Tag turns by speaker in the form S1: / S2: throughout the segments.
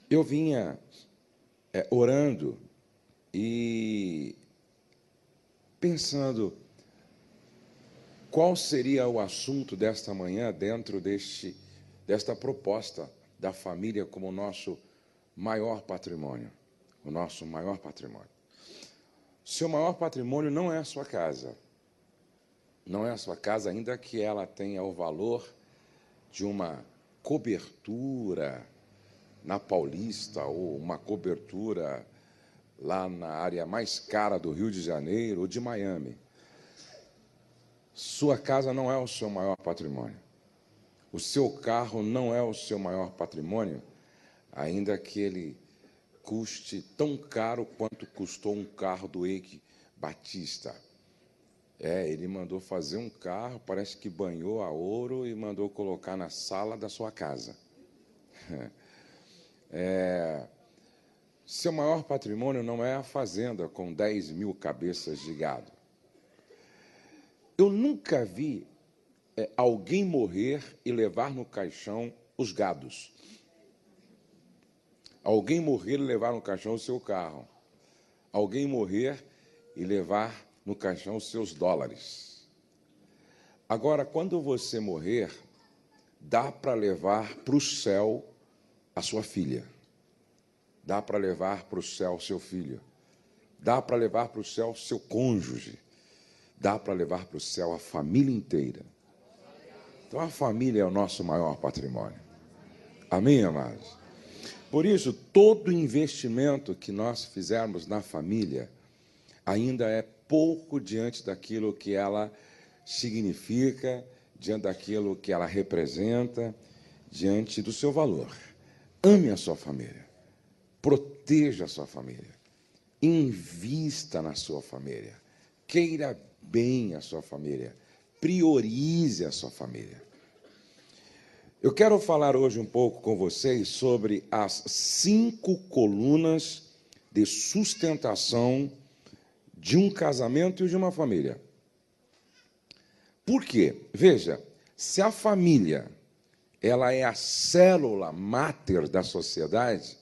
S1: Eu vinha orando e pensando qual seria o assunto desta manhã dentro desta proposta da família como nosso maior patrimônio, o nosso maior patrimônio. Seu maior patrimônio não é a sua casa. Não é a sua casa, ainda que ela tenha o valor de uma cobertura na Paulista ou uma cobertura lá na área mais cara do Rio de Janeiro ou de Miami. Sua casa não é o seu maior patrimônio. O seu carro não é o seu maior patrimônio, ainda que ele custe tão caro quanto custou um carro do Eike Batista. Ele mandou fazer um carro, parece que banhou a ouro e mandou colocar na sala da sua casa. Seu maior patrimônio não é a fazenda com 10 mil cabeças de gado. Eu nunca vi alguém morrer e levar no caixão os gados. Alguém morrer e levar no caixão o seu carro. Alguém morrer e levar no caixão os seus dólares. Agora, quando você morrer, dá para levar para o céu a sua filha. Dá para levar para o céu o seu filho. Dá para levar para o céu o seu cônjuge. Dá para levar para o céu a família inteira. Então, a família é o nosso maior patrimônio. Amém, amados? Por isso, todo investimento que nós fizermos na família ainda é pouco diante daquilo que ela significa, diante daquilo que ela representa, diante do seu valor. Ame a sua família. Proteja a sua família. Invista na sua família. Queira bem a sua família. Priorize a sua família. Eu quero falar hoje um pouco com vocês sobre as 5 colunas de sustentação de um casamento e de uma família. Por quê? Veja, se a família ela é a célula máter da sociedade,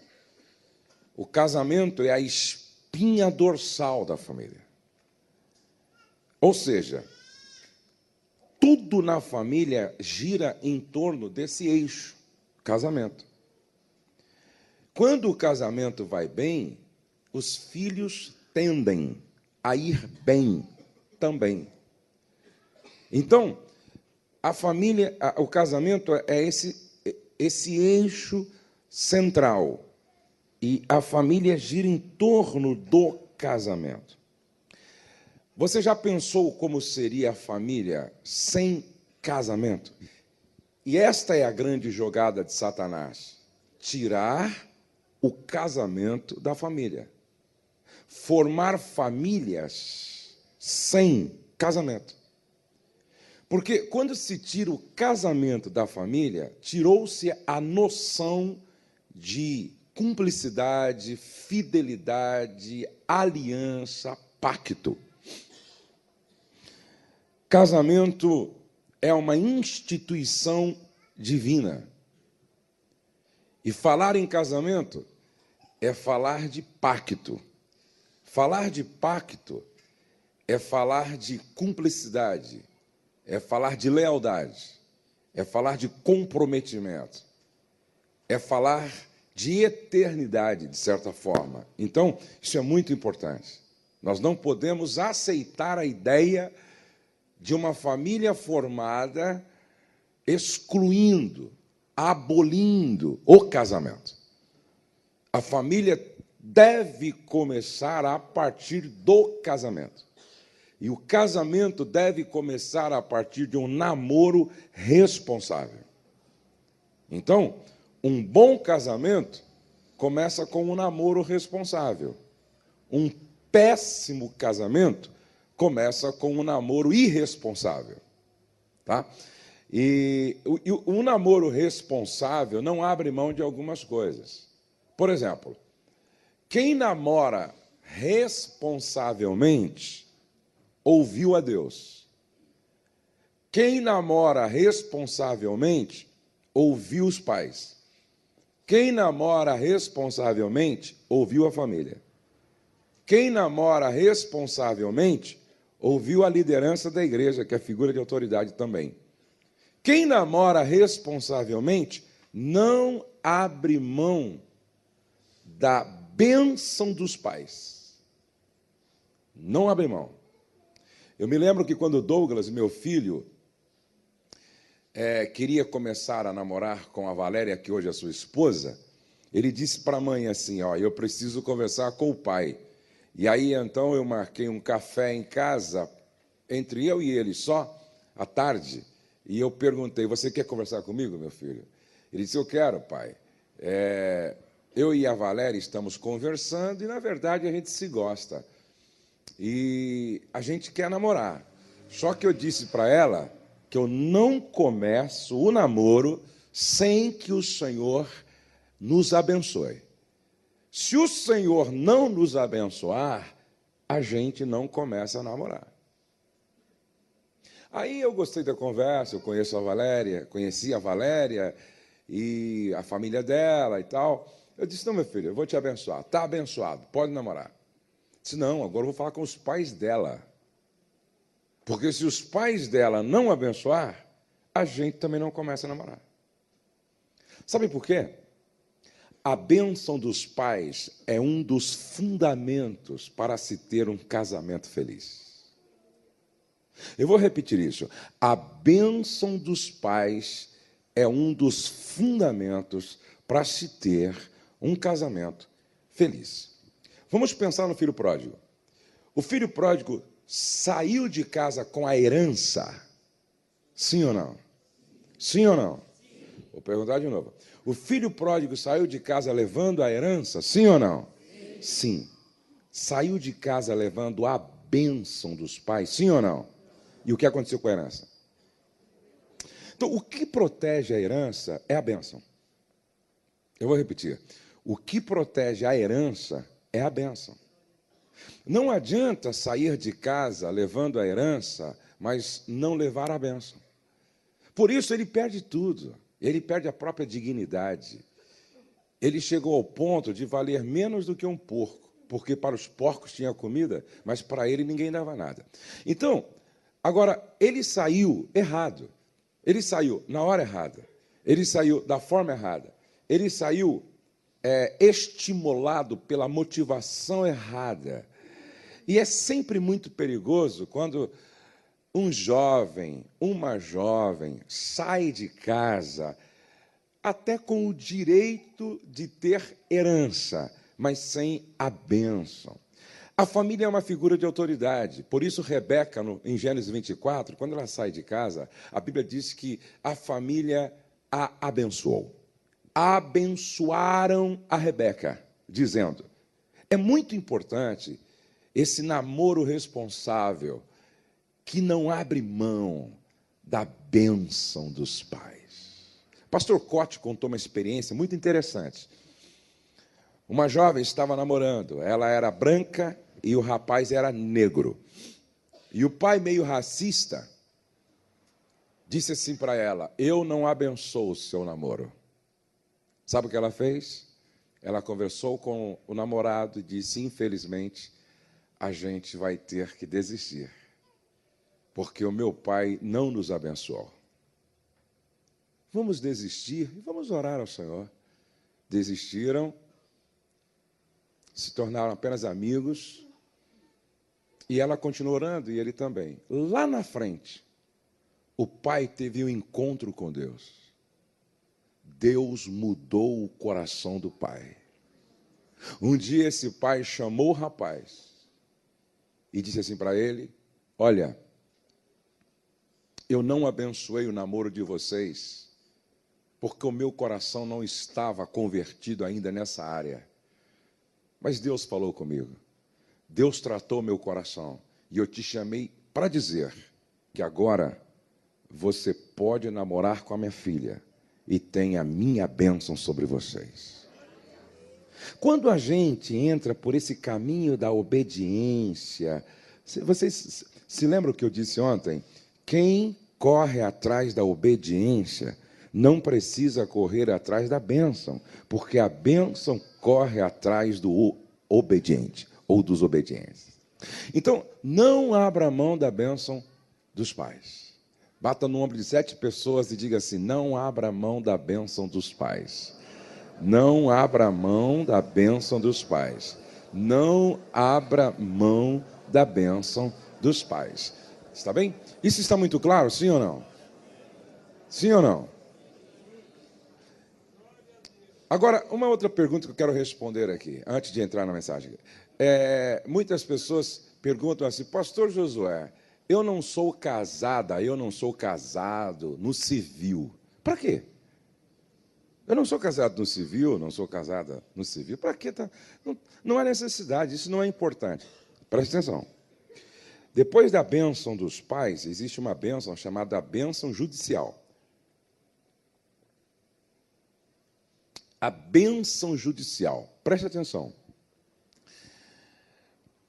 S1: o casamento é a espinha dorsal da família. Ou seja, tudo na família gira em torno desse eixo, casamento. Quando o casamento vai bem, os filhos tendem a ir bem também. Então, a família, o casamento é esse eixo central. E a família gira em torno do casamento. Você já pensou como seria a família sem casamento? E esta é a grande jogada de Satanás: tirar o casamento da família. Formar famílias sem casamento. Porque quando se tira o casamento da família, tirou-se a noção de cumplicidade, fidelidade, aliança, pacto. Casamento é uma instituição divina. E falar em casamento é falar de pacto. Falar de pacto é falar de cumplicidade, é falar de lealdade, é falar de comprometimento, é falar de eternidade, de certa forma. Então, isso é muito importante. Nós não podemos aceitar a ideia de uma família formada excluindo, abolindo o casamento. A família deve começar a partir do casamento. E o casamento deve começar a partir de um namoro responsável. Então, um bom casamento começa com um namoro responsável. Um péssimo casamento começa com um namoro irresponsável. Tá? E o namoro responsável não abre mão de algumas coisas. Por exemplo, quem namora responsavelmente ouviu a Deus. Quem namora responsavelmente ouviu os pais. Quem namora responsavelmente ouviu a família. Quem namora responsavelmente ouviu a liderança da igreja, que é figura de autoridade também. Quem namora responsavelmente não abre mão da bênção dos pais. Não abre mão. Eu me lembro que quando Douglas, meu filho, queria começar a namorar com a Valéria, que hoje é sua esposa, ele disse para a mãe assim, ó, eu preciso conversar com o pai. E aí, então, eu marquei um café em casa, entre eu e ele só, à tarde, e eu perguntei, você quer conversar comigo, meu filho? Ele disse, eu quero, pai. Eu e a Valéria estamos conversando e, na verdade, a gente se gosta. E a gente quer namorar. Só que eu disse para ela que eu não começo o namoro sem que o Senhor nos abençoe. Se o Senhor não nos abençoar, a gente não começa a namorar. Aí eu gostei da conversa, eu conheci a Valéria e a família dela e tal. Eu disse, não, meu filho, eu vou te abençoar. Está abençoado, pode namorar. Disse, não, agora eu vou falar com os pais dela. Porque se os pais dela não abençoar, a gente também não começa a namorar. Sabe por quê? A bênção dos pais é um dos fundamentos para se ter um casamento feliz. Eu vou repetir isso. A bênção dos pais é um dos fundamentos para se ter um casamento feliz. Vamos pensar no filho pródigo. O filho pródigo saiu de casa com a herança? Sim ou não? Sim ou não? Vou perguntar de novo. O filho pródigo saiu de casa levando a herança? Sim ou não? Sim. Saiu de casa levando a bênção dos pais? Sim ou não? E o que aconteceu com a herança? Então, o que protege a herança é a bênção. Eu vou repetir. O que protege a herança é a bênção. Não adianta sair de casa levando a herança, mas não levar a bênção. Por isso ele perde tudo. Ele perde a própria dignidade. Ele chegou ao ponto de valer menos do que um porco, porque para os porcos tinha comida, mas para ele ninguém dava nada. Então, agora, ele saiu errado. Ele saiu na hora errada. Ele saiu da forma errada. Ele saiu estimulado pela motivação errada. E é sempre muito perigoso quando um jovem, uma jovem, sai de casa até com o direito de ter herança, mas sem a bênção. A família é uma figura de autoridade. Por isso, Rebeca, em Gênesis 24, quando ela sai de casa, a Bíblia diz que a família a abençoou. Abençoaram a Rebeca, dizendo, é muito importante esse namoro responsável que não abre mão da bênção dos pais. Pastor Cote contou uma experiência muito interessante. Uma jovem estava namorando, ela era branca e o rapaz era negro. E o pai, meio racista, disse assim para ela, eu não abençoo o seu namoro. Sabe o que ela fez? Ela conversou com o namorado e disse, infelizmente, a gente vai ter que desistir, porque o meu pai não nos abençoou. Vamos desistir e vamos orar ao Senhor. Desistiram, se tornaram apenas amigos, e ela continuou orando, e ele também. Lá na frente, o pai teve um encontro com Deus. Deus mudou o coração do pai. Um dia esse pai chamou o rapaz e disse assim para ele, olha, eu não abençoei o namoro de vocês, porque o meu coração não estava convertido ainda nessa área. Mas Deus falou comigo. Deus tratou meu coração. E eu te chamei para dizer que agora você pode namorar com a minha filha e tem a minha bênção sobre vocês. Quando a gente entra por esse caminho da obediência, vocês se lembram o que eu disse ontem? Quem corre atrás da obediência não precisa correr atrás da bênção, porque a bênção corre atrás do obediente ou dos obedientes. Então, não abra mão da bênção dos pais. Bata no ombro de 7 pessoas e diga assim: não abra mão da bênção dos pais. Não abra mão da bênção dos pais. Não abra mão da bênção dos pais. Está bem? Isso está muito claro, sim ou não? Sim ou não? Agora, uma outra pergunta que eu quero responder aqui, antes de entrar na mensagem. Muitas pessoas perguntam assim: pastor Josué, eu não sou casada, eu não sou casado no civil. Para quê? Eu não sou casado no civil, não sou casada no civil. Para quê? Não há necessidade, isso não é importante. Preste atenção. Depois da bênção dos pais, existe uma bênção chamada bênção judicial. A bênção judicial. Preste atenção.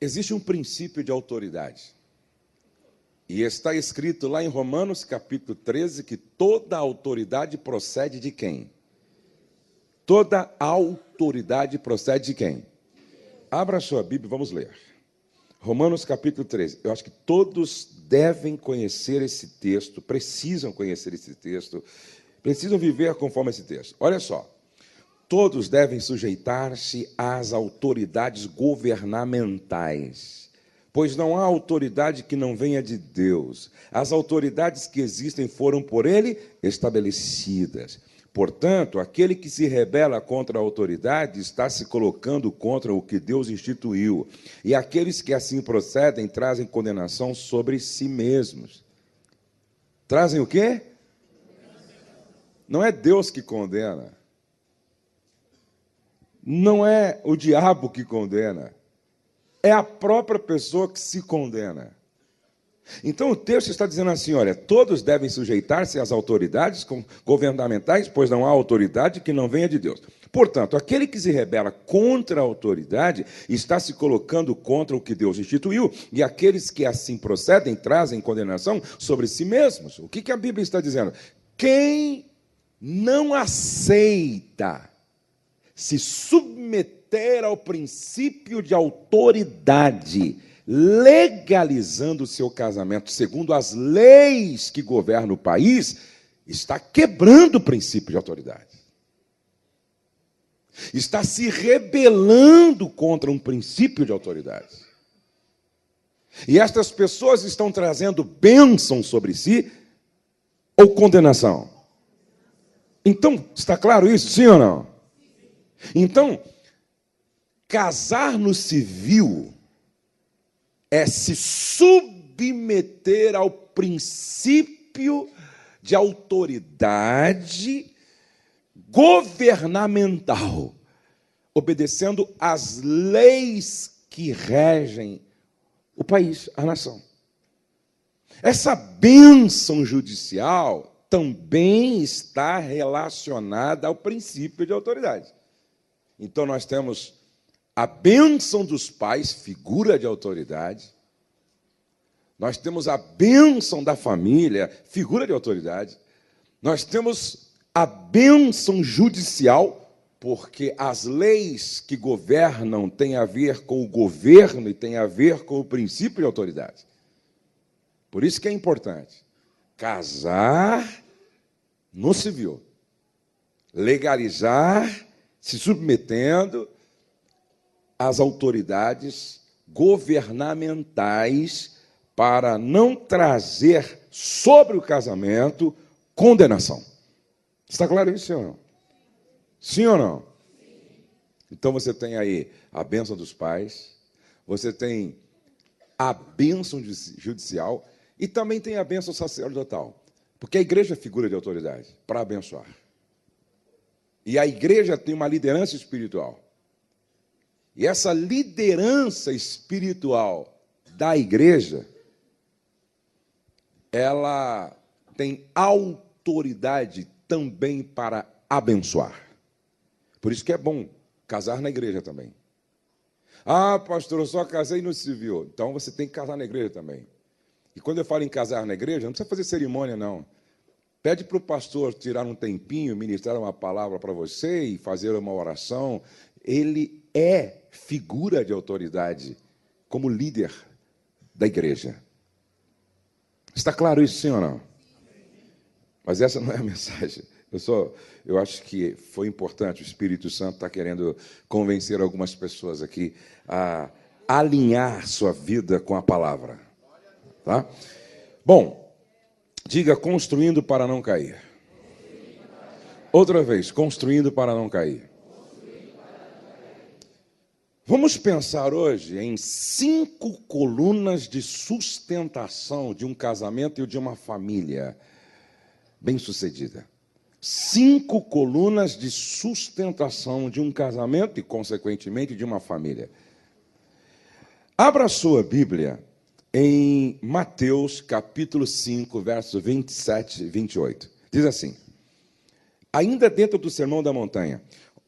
S1: Existe um princípio de autoridade. E está escrito lá em Romanos, capítulo 13, que toda autoridade procede de quem? Toda autoridade procede de quem? Abra a sua Bíblia e vamos ler. Romanos, capítulo 13. Eu acho que todos devem conhecer esse texto, precisam conhecer esse texto, precisam viver conforme esse texto. Olha só. Todos devem sujeitar-se às autoridades governamentais, pois não há autoridade que não venha de Deus. As autoridades que existem foram por Ele estabelecidas. Portanto, aquele que se rebela contra a autoridade está se colocando contra o que Deus instituiu. E aqueles que assim procedem trazem condenação sobre si mesmos. Trazem o quê? Não é Deus que condena. Não é o diabo que condena, é a própria pessoa que se condena. Então o texto está dizendo assim: olha, todos devem sujeitar-se às autoridades governamentais, pois não há autoridade que não venha de Deus. Portanto, aquele que se rebela contra a autoridade está se colocando contra o que Deus instituiu, e aqueles que assim procedem trazem condenação sobre si mesmos. O que a Bíblia está dizendo? Quem não aceita se submeter ao princípio de autoridade, legalizando o seu casamento segundo as leis que governam o país, está quebrando o princípio de autoridade. Está se rebelando contra um princípio de autoridade. E estas pessoas estão trazendo bênção sobre si ou condenação. Então, está claro isso, sim ou não? Então, casar no civil é se submeter ao princípio de autoridade governamental, obedecendo às leis que regem o país, a nação. Essa bênção judicial também está relacionada ao princípio de autoridade. Então, nós temos a bênção dos pais, figura de autoridade. Nós temos a bênção da família, figura de autoridade. Nós temos a bênção judicial, porque as leis que governam têm a ver com o governo e têm a ver com o princípio de autoridade. Por isso que é importante casar no civil, legalizar, se submetendo às autoridades governamentais para não trazer sobre o casamento condenação. Está claro isso, sim ou não? Sim ou não? Então você tem aí a bênção dos pais, você tem a bênção judicial e também tem a bênção sacerdotal, porque a igreja é figura de autoridade para abençoar. E a igreja tem uma liderança espiritual. E essa liderança espiritual da igreja, ela tem autoridade também para abençoar. Por isso que é bom casar na igreja também. Ah, pastor, eu só casei no civil. Então você tem que casar na igreja também. E quando eu falo em casar na igreja, não precisa fazer cerimônia, não. Pede para o pastor tirar um tempinho, ministrar uma palavra para você e fazer uma oração. Ele é figura de autoridade como líder da igreja. Está claro isso, sim ou não? Mas essa não é a mensagem. Eu acho que foi importante, o Espírito Santo está querendo convencer algumas pessoas aqui a alinhar sua vida com a palavra. Tá? Bom, diga construindo para não cair. Outra vez, construindo para não cair. Vamos pensar hoje em 5 colunas de sustentação de um casamento e de uma família bem-sucedida. 5 colunas de sustentação de um casamento e, consequentemente, de uma família. Abra a sua Bíblia em Mateus, capítulo 5, versos 27 e 28. Diz assim, ainda dentro do Sermão da Montanha,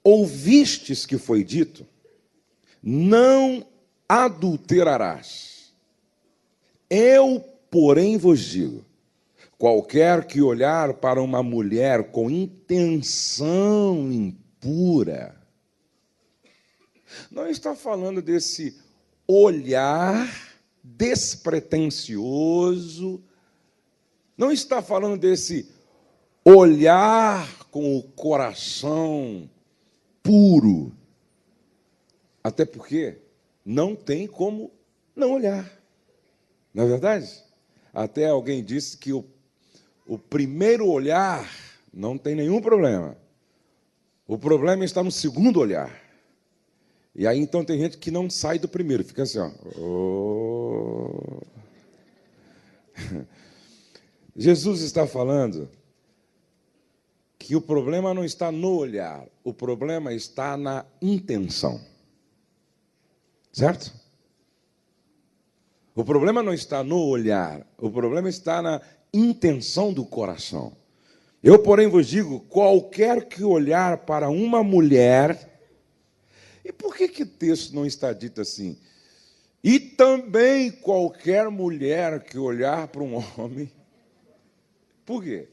S1: ouvistes que foi dito, não adulterarás. Eu, porém, vos digo, qualquer que olhar para uma mulher com intenção impura, não está falando desse olhar despretensioso, não está falando desse olhar com o coração puro, até porque não tem como não olhar, não é verdade? Até alguém disse que o primeiro olhar não tem nenhum problema. O problema está no segundo olhar. E aí, então, tem gente que não sai do primeiro. Fica assim, ó. Oh. Jesus está falando que o problema não está no olhar. O problema está na intenção. Certo? O problema não está no olhar. O problema está na intenção do coração. Eu, porém, vos digo, qualquer que olhar para uma mulher... E por que o texto não está dito assim? E também qualquer mulher que olhar para um homem... Por quê?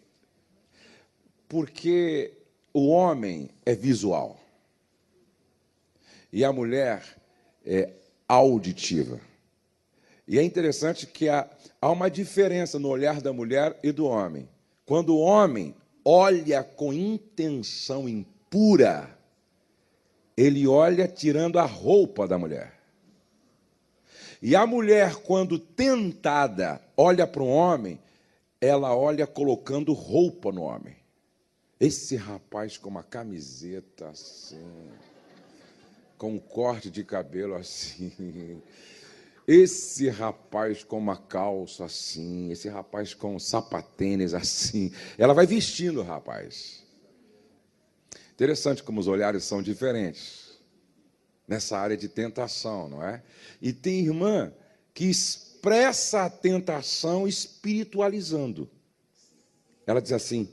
S1: Porque o homem é visual. E a mulher é auditiva. E é interessante que há uma diferença no olhar da mulher e do homem. Quando o homem olha com intenção impura, ele olha tirando a roupa da mulher. E a mulher, quando tentada, olha para um homem, ela olha colocando roupa no homem. Esse rapaz com uma camiseta assim, com um corte de cabelo assim... Esse rapaz com uma calça assim, esse rapaz com sapatênis assim, ela vai vestindo o rapaz. Interessante como os olhares são diferentes nessa área de tentação, não é? E tem irmã que expressa a tentação espiritualizando. Ela diz assim,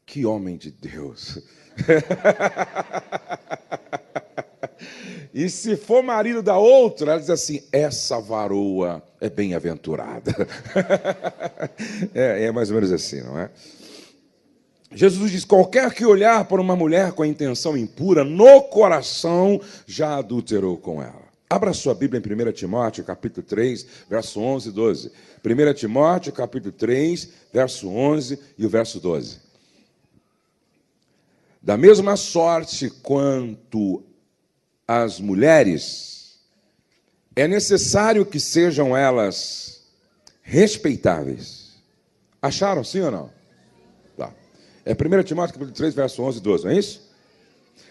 S1: que homem de Deus. E se for marido da outra, ela diz assim, essa varoa é bem-aventurada. É mais ou menos assim, não é? Jesus diz, qualquer que olhar para uma mulher com a intenção impura, no coração já adulterou com ela. Abra sua Bíblia em 1 Timóteo, capítulo 3, verso 11 e 12. 1 Timóteo, capítulo 3, verso 11 e o verso 12. Da mesma sorte quanto as mulheres, é necessário que sejam elas respeitáveis. Acharam, sim ou não? Tá. É 1 Timóteo, capítulo 3, verso 11 e 12, não é isso?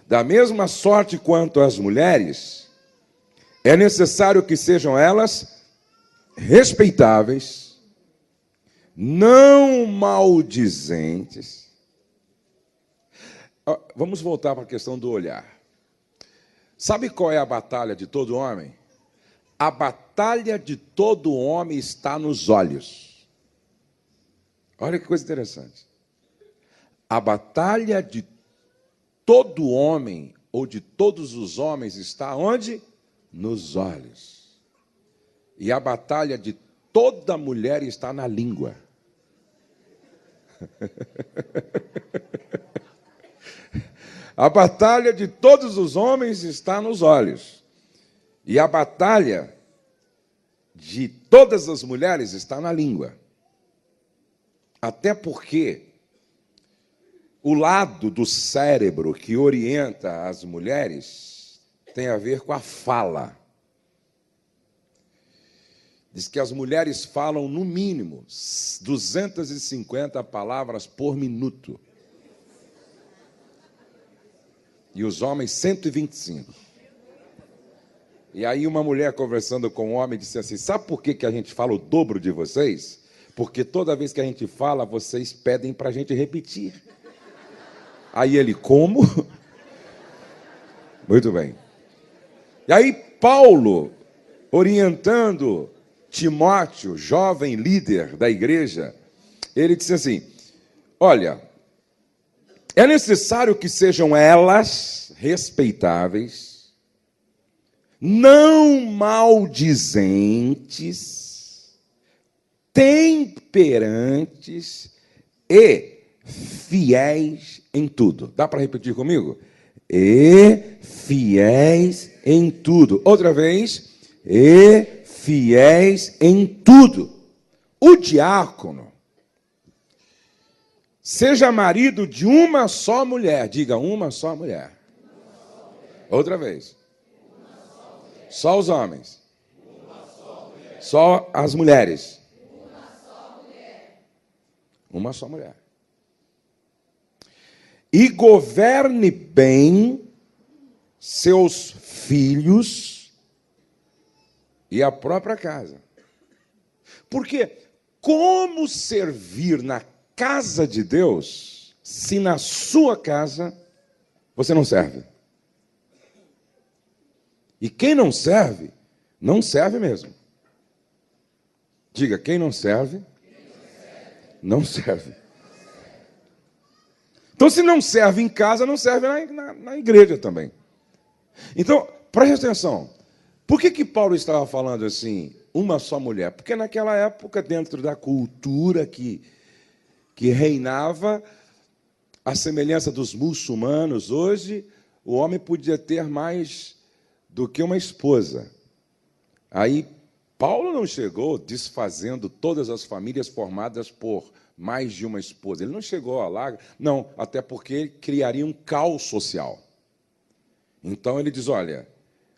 S1: Da mesma sorte quanto as mulheres, é necessário que sejam elas respeitáveis, não maldizentes. Vamos voltar para a questão do olhar. Sabe qual é a batalha de todo homem? A batalha de todo homem está nos olhos. Olha que coisa interessante. A batalha de todo homem, ou de todos os homens, está onde? Nos olhos. E a batalha de toda mulher está na língua. A batalha de todos os homens está nos olhos. E a batalha de todas as mulheres está na língua. Até porque o lado do cérebro que orienta as mulheres tem a ver com a fala. Diz que as mulheres falam, no mínimo, 250 palavras por minuto. E os homens, 125. E aí uma mulher conversando com um homem disse assim, sabe por que a gente fala o dobro de vocês? Porque toda vez que a gente fala, vocês pedem para a gente repetir. Aí ele, como? Muito bem. E aí Paulo, orientando Timóteo, jovem líder da igreja, ele disse assim, olha, é necessário que sejam elas respeitáveis, não maldizentes, temperantes e fiéis em tudo. Dá para repetir comigo? E fiéis em tudo. Outra vez. E fiéis em tudo. O diácono seja marido de uma só mulher. Diga, uma só mulher. Outra vez. Só os homens. Só as mulheres. Uma só mulher. E governe bem seus filhos e a própria casa. Porque como servir na casa de Deus se na sua casa você não serve? E quem não serve mesmo. Diga, quem não serve, não serve. Então, se não serve em casa, não serve na igreja também. Então, preste atenção. Por que Paulo estava falando assim, uma só mulher? Porque naquela época, dentro da cultura que reinava, a semelhança dos muçulmanos, hoje, o homem podia ter mais do que uma esposa. Aí, Paulo não chegou desfazendo todas as famílias formadas por mais de uma esposa. Ele não chegou lá, não, até porque ele criaria um caos social. Então ele diz, olha,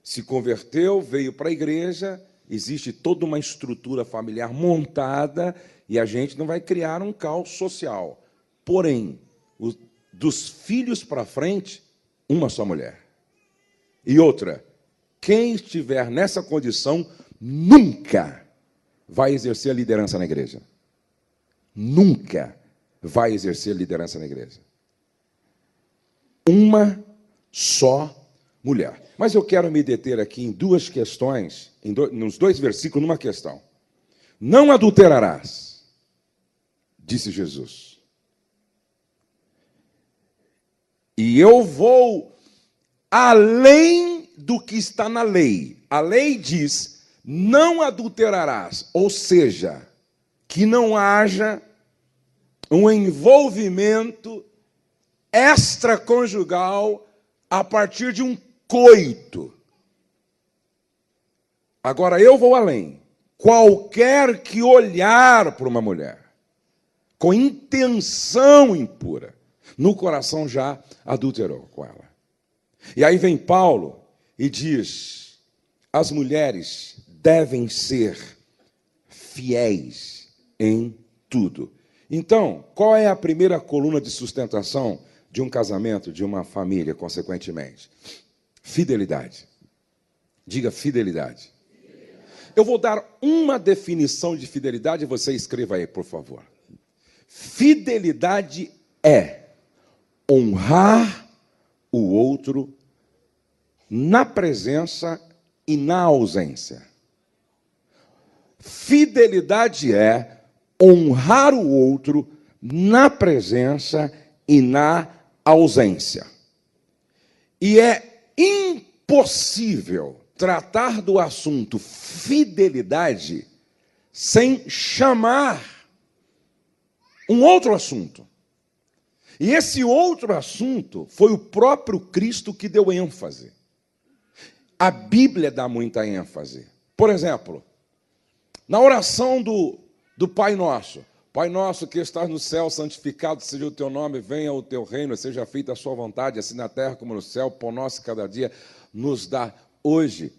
S1: se converteu, veio para a igreja, existe toda uma estrutura familiar montada e a gente não vai criar um caos social. Porém, dos filhos para frente, uma só mulher. E outra, quem estiver nessa condição nunca vai exercer a liderança na igreja. Nunca vai exercer liderança na igreja. Uma só mulher. Mas eu quero me deter aqui em duas questões, nos dois versículos, numa questão. Não adulterarás, disse Jesus. E eu vou além do que está na lei. A lei diz, não adulterarás, ou seja, que não haja um envolvimento extraconjugal a partir de um coito. Agora, eu vou além. Qualquer que olhar para uma mulher com intenção impura, no coração já adulterou com ela. E aí vem Paulo e diz, as mulheres devem ser fiéis em tudo. Então, qual é a primeira coluna de sustentação de um casamento, de uma família, consequentemente? Fidelidade. Diga fidelidade. Eu vou dar uma definição de fidelidade, você escreva aí, por favor. Fidelidade é honrar o outro na presença e na ausência. Fidelidade é honrar o outro na presença e na ausência. E é impossível tratar do assunto fidelidade sem chamar um outro assunto. E esse outro assunto foi o próprio Cristo que deu ênfase. A Bíblia dá muita ênfase. Por exemplo, na oração do Pai Nosso. Pai nosso que estás no céu, santificado seja o teu nome, venha o teu reino, seja feita a sua vontade, assim na terra como no céu. Pão nosso cada dia nos dá hoje.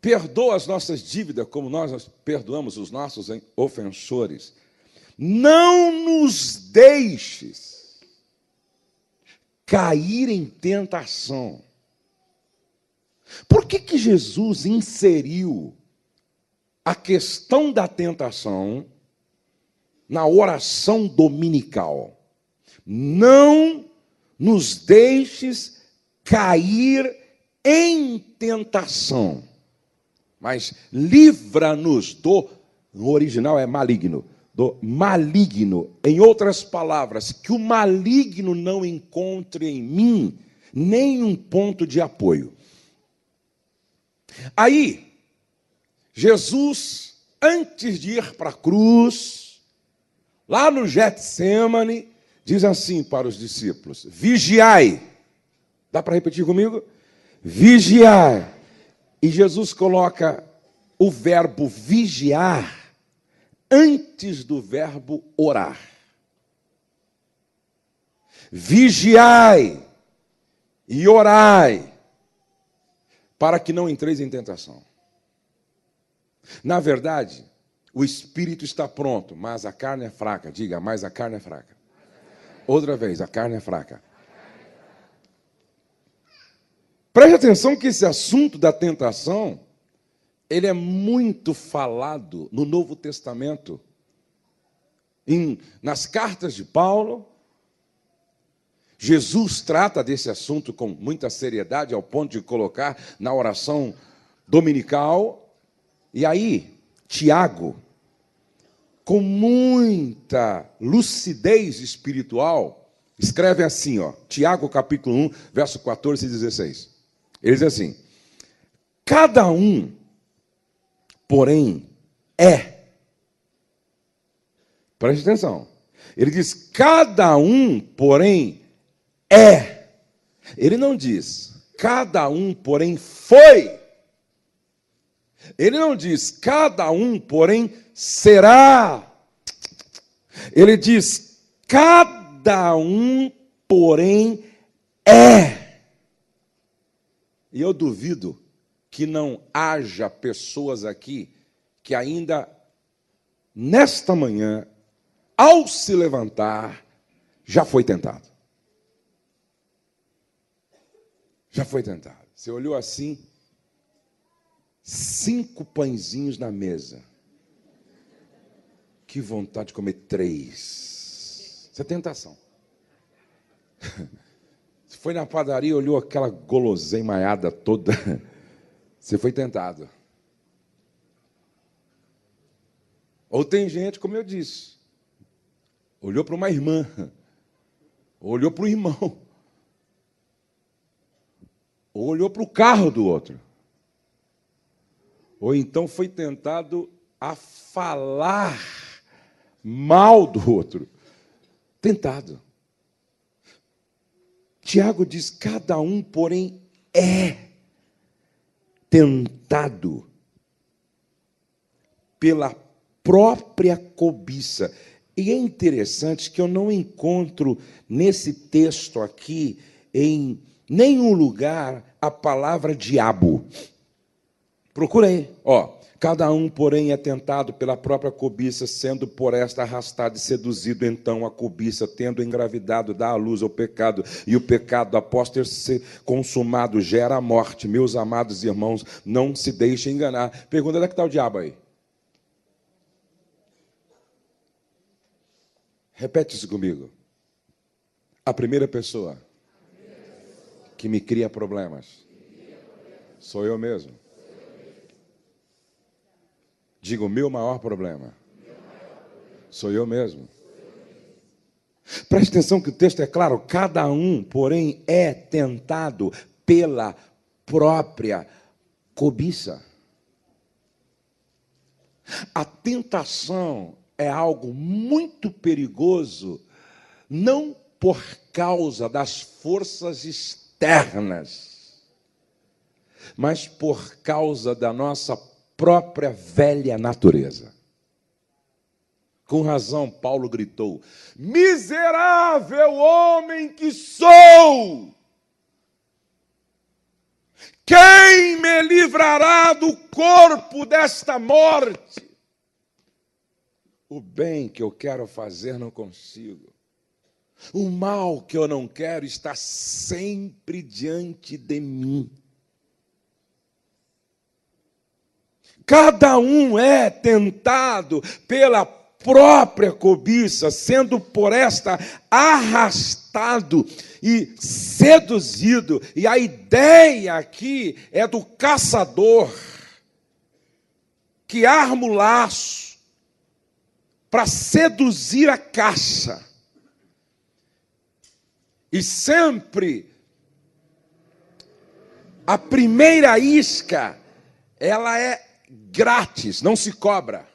S1: Perdoa as nossas dívidas, como nós perdoamos os nossos ofensores. Não nos deixes cair em tentação. Por que Jesus inseriu a questão da tentação na oração dominical? Não nos deixes cair em tentação, mas livra-nos no original é maligno, do maligno. Em outras palavras, que o maligno não encontre em mim nenhum ponto de apoio. Aí, Jesus, antes de ir para a cruz, lá no Getsêmani, diz assim para os discípulos: vigiai. Dá para repetir comigo? Vigiai. E Jesus coloca o verbo vigiar antes do verbo orar. Vigiai e orai, para que não entreis em tentação. Na verdade, o espírito está pronto, mas a carne é fraca. Diga, mas a carne é fraca. Outra vez, a carne é fraca. Preste atenção que esse assunto da tentação, ele é muito falado no Novo Testamento. Nas cartas de Paulo, Jesus trata desse assunto com muita seriedade, ao ponto de colocar na oração dominical. E aí, Tiago, com muita lucidez espiritual, escreve assim, Tiago capítulo 1, verso 14 e 16. Ele diz assim: cada um, porém, preste atenção, ele diz, cada um, porém, ele não diz, cada um, porém, foi. Ele não diz, cada um, porém, será. Ele diz, cada um, porém, é. E eu duvido que não haja pessoas aqui que ainda, nesta manhã, ao se levantar, já foi tentado. Já foi tentado. Você olhou assim, 5 pãezinhos na mesa. Que vontade de comer 3. Isso é tentação. Você foi na padaria, olhou aquela guloseimaada toda. Você foi tentado. Ou tem gente, como eu disse, olhou para uma irmã, olhou para o irmão, ou olhou para o carro do outro. Ou então foi tentado a falar mal do outro. Tentado. Tiago diz, cada um, porém, é tentado pela própria cobiça. E é interessante que eu não encontro nesse texto aqui, em nenhum lugar, a palavra diabo. Procura aí, cada um, porém, é tentado pela própria cobiça, sendo por esta arrastado e seduzido, então a cobiça, tendo engravidado, dá à luz ao pecado, e o pecado, após ter se consumado, gera a morte. Meus amados irmãos, não se deixem enganar. Pergunta, onde é que está o diabo aí? Repete isso comigo. A primeira pessoa que me cria problemas sou eu mesmo. Diga, o meu maior problema sou eu mesmo. Preste atenção que o texto é claro. Cada um, porém, é tentado pela própria cobiça. A tentação é algo muito perigoso, não por causa das forças externas, mas por causa da nossa própria velha natureza. Com razão, Paulo gritou: miserável homem que sou! Quem me livrará do corpo desta morte? O bem que eu quero fazer não consigo. O mal que eu não quero está sempre diante de mim. Cada um é tentado pela própria cobiça, sendo por esta arrastado e seduzido. E a ideia aqui é do caçador que arma o laço para seduzir a caça. E sempre a primeira isca, ela é grátis, não se cobra.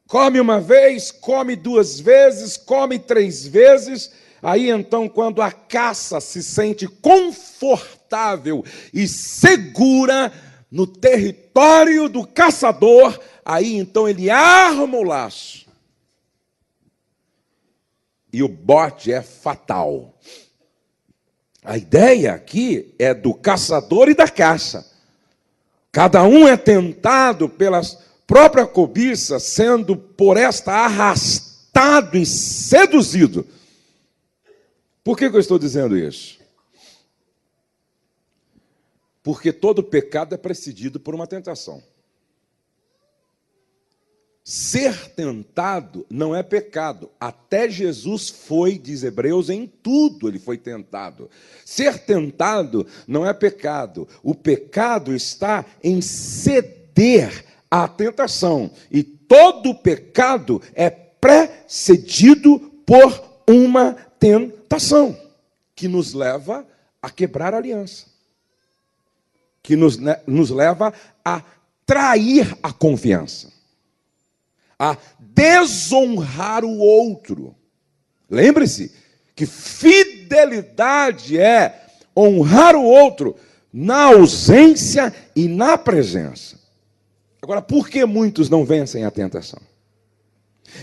S1: Come uma vez, come 2 vezes, come 3 vezes. Aí então, quando a caça se sente confortável e segura no território do caçador, aí então ele arma o laço. E o bote é fatal. A ideia aqui é do caçador e da caça. Cada um é tentado pela própria cobiça, sendo por esta arrastado e seduzido. Por que eu estou dizendo isso? Porque todo pecado é precedido por uma tentação. Ser tentado não é pecado. Até Jesus foi, diz Hebreus, em tudo ele foi tentado. Ser tentado não é pecado. O pecado está em ceder à tentação. E todo pecado é precedido por uma tentação que nos leva a quebrar a aliança, que nos leva a trair a confiança, a desonrar o outro. Lembre-se que fidelidade é honrar o outro na ausência e na presença. Agora, por que muitos não vencem a tentação?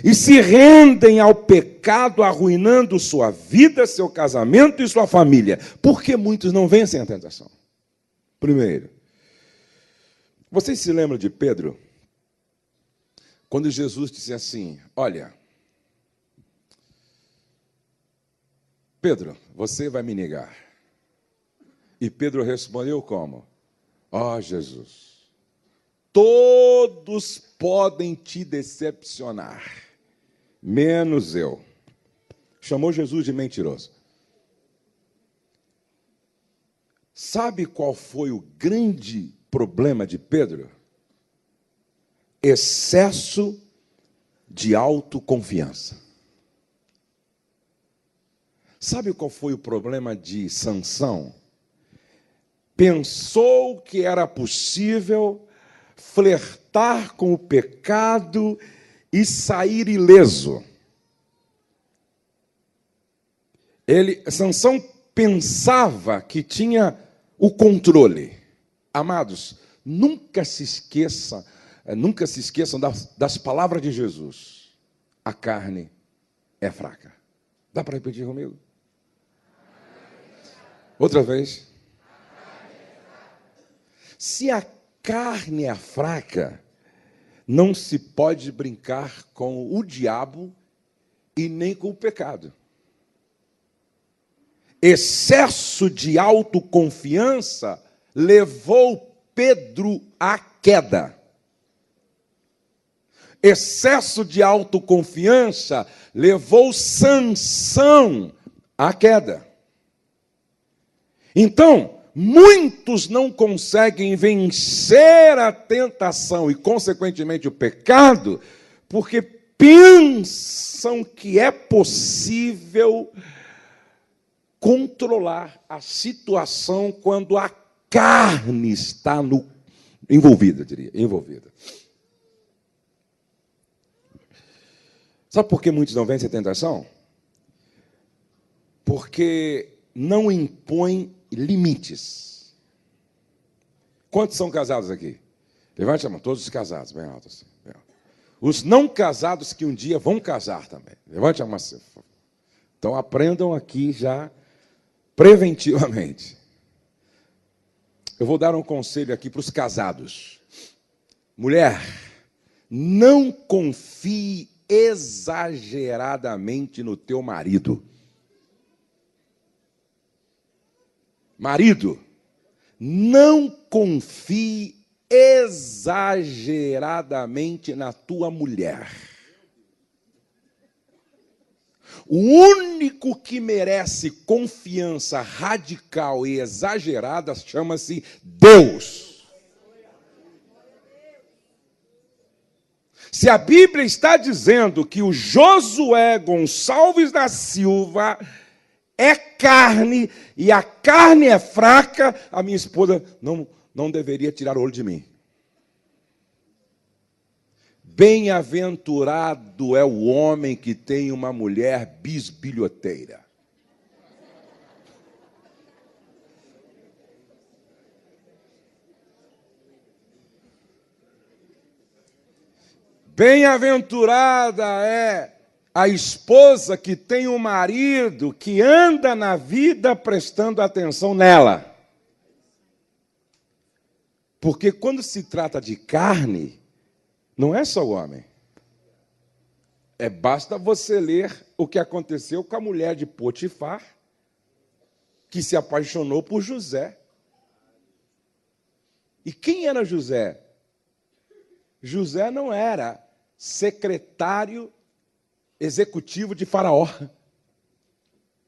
S1: E se rendem ao pecado, arruinando sua vida, seu casamento e sua família? Por que muitos não vencem a tentação? Primeiro, vocês se lembram de Pedro? Quando Jesus disse assim: olha, Pedro, você vai me negar. E Pedro respondeu como? Ó Jesus, todos podem te decepcionar, menos eu. Chamou Jesus de mentiroso. Sabe qual foi o grande problema de Pedro? Excesso de autoconfiança. Sabe qual foi o problema de Sansão? Pensou que era possível flertar com o pecado e sair ileso. Sansão pensava que tinha o controle. Amados, nunca se esqueçam das palavras de Jesus. A carne é fraca. Dá para repetir comigo? Outra vez. Se a carne é fraca, não se pode brincar com o diabo e nem com o pecado. Excesso de autoconfiança levou Pedro à queda. Excesso de autoconfiança levou Sansão à queda. Então, muitos não conseguem vencer a tentação e, consequentemente, o pecado, porque pensam que é possível controlar a situação quando a carne está envolvida. Sabe por que muitos não vencem a tentação? Porque não impõem limites. Quantos são casados aqui? Levante a mão, todos os casados, bem alto assim. Bem alto. Os não casados que um dia vão casar também. Levante a mão assim. Então aprendam aqui já preventivamente. Eu vou dar um conselho aqui para os casados. Mulher, não confie exageradamente no teu marido. Marido, não confie exageradamente na tua mulher. O único que merece confiança radical e exagerada chama-se Deus. Se a Bíblia está dizendo que o Josué Gonçalves da Silva é carne e a carne é fraca, a minha esposa não deveria tirar o olho de mim. Bem-aventurado é o homem que tem uma mulher bisbilhoteira. Bem-aventurada é a esposa que tem um marido que anda na vida prestando atenção nela. Porque quando se trata de carne, não é só o homem. Basta você ler o que aconteceu com a mulher de Potifar, que se apaixonou por José. E quem era José? José não era secretário executivo de Faraó.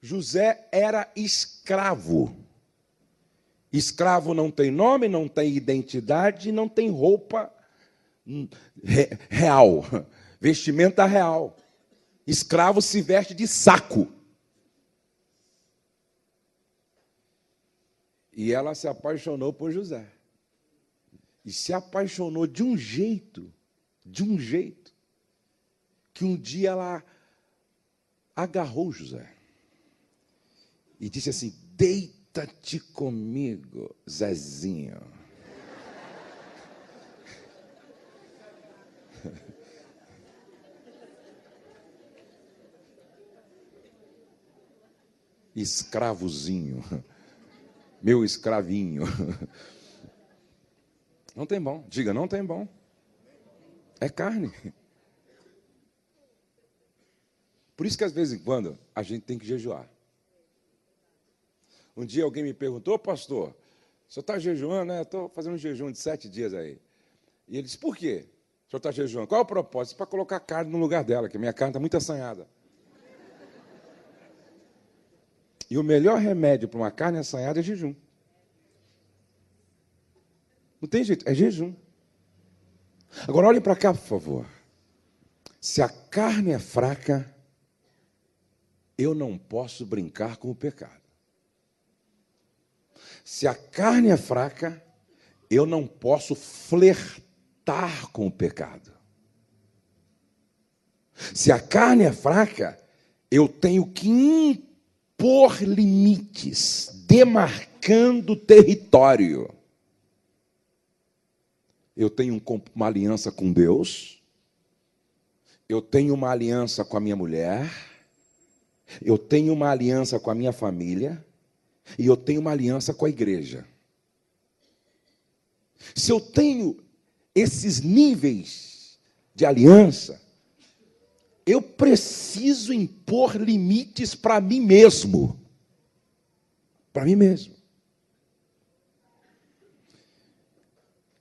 S1: José era escravo. Escravo não tem nome, não tem identidade, não tem roupa real, vestimenta real. Escravo se veste de saco. E ela se apaixonou por José. E se apaixonou de um jeito, que um dia ela agarrou José e disse assim: deita-te comigo, Zezinho. Escravozinho, meu escravinho. Não tem bom, diga, não tem bom. É carne. Por isso que, às vezes em quando, a gente tem que jejuar. Um dia alguém me perguntou: pastor, o senhor está jejuando, né? Estou fazendo um jejum de 7 dias aí. E ele disse: por quê? O senhor está jejuando? Qual é o propósito? Para colocar carne no lugar dela, que a minha carne está muito assanhada. E o melhor remédio para uma carne assanhada é jejum. Não tem jeito, é jejum. Agora, olhem para cá, por favor. Se a carne é fraca, eu não posso brincar com o pecado. Se a carne é fraca, eu não posso flertar com o pecado. Se a carne é fraca, eu tenho que impor limites, demarcando território. Eu tenho uma aliança com Deus, eu tenho uma aliança com a minha mulher, eu tenho uma aliança com a minha família, e eu tenho uma aliança com a igreja. Se eu tenho esses níveis de aliança, eu preciso impor limites para mim mesmo. Para mim mesmo.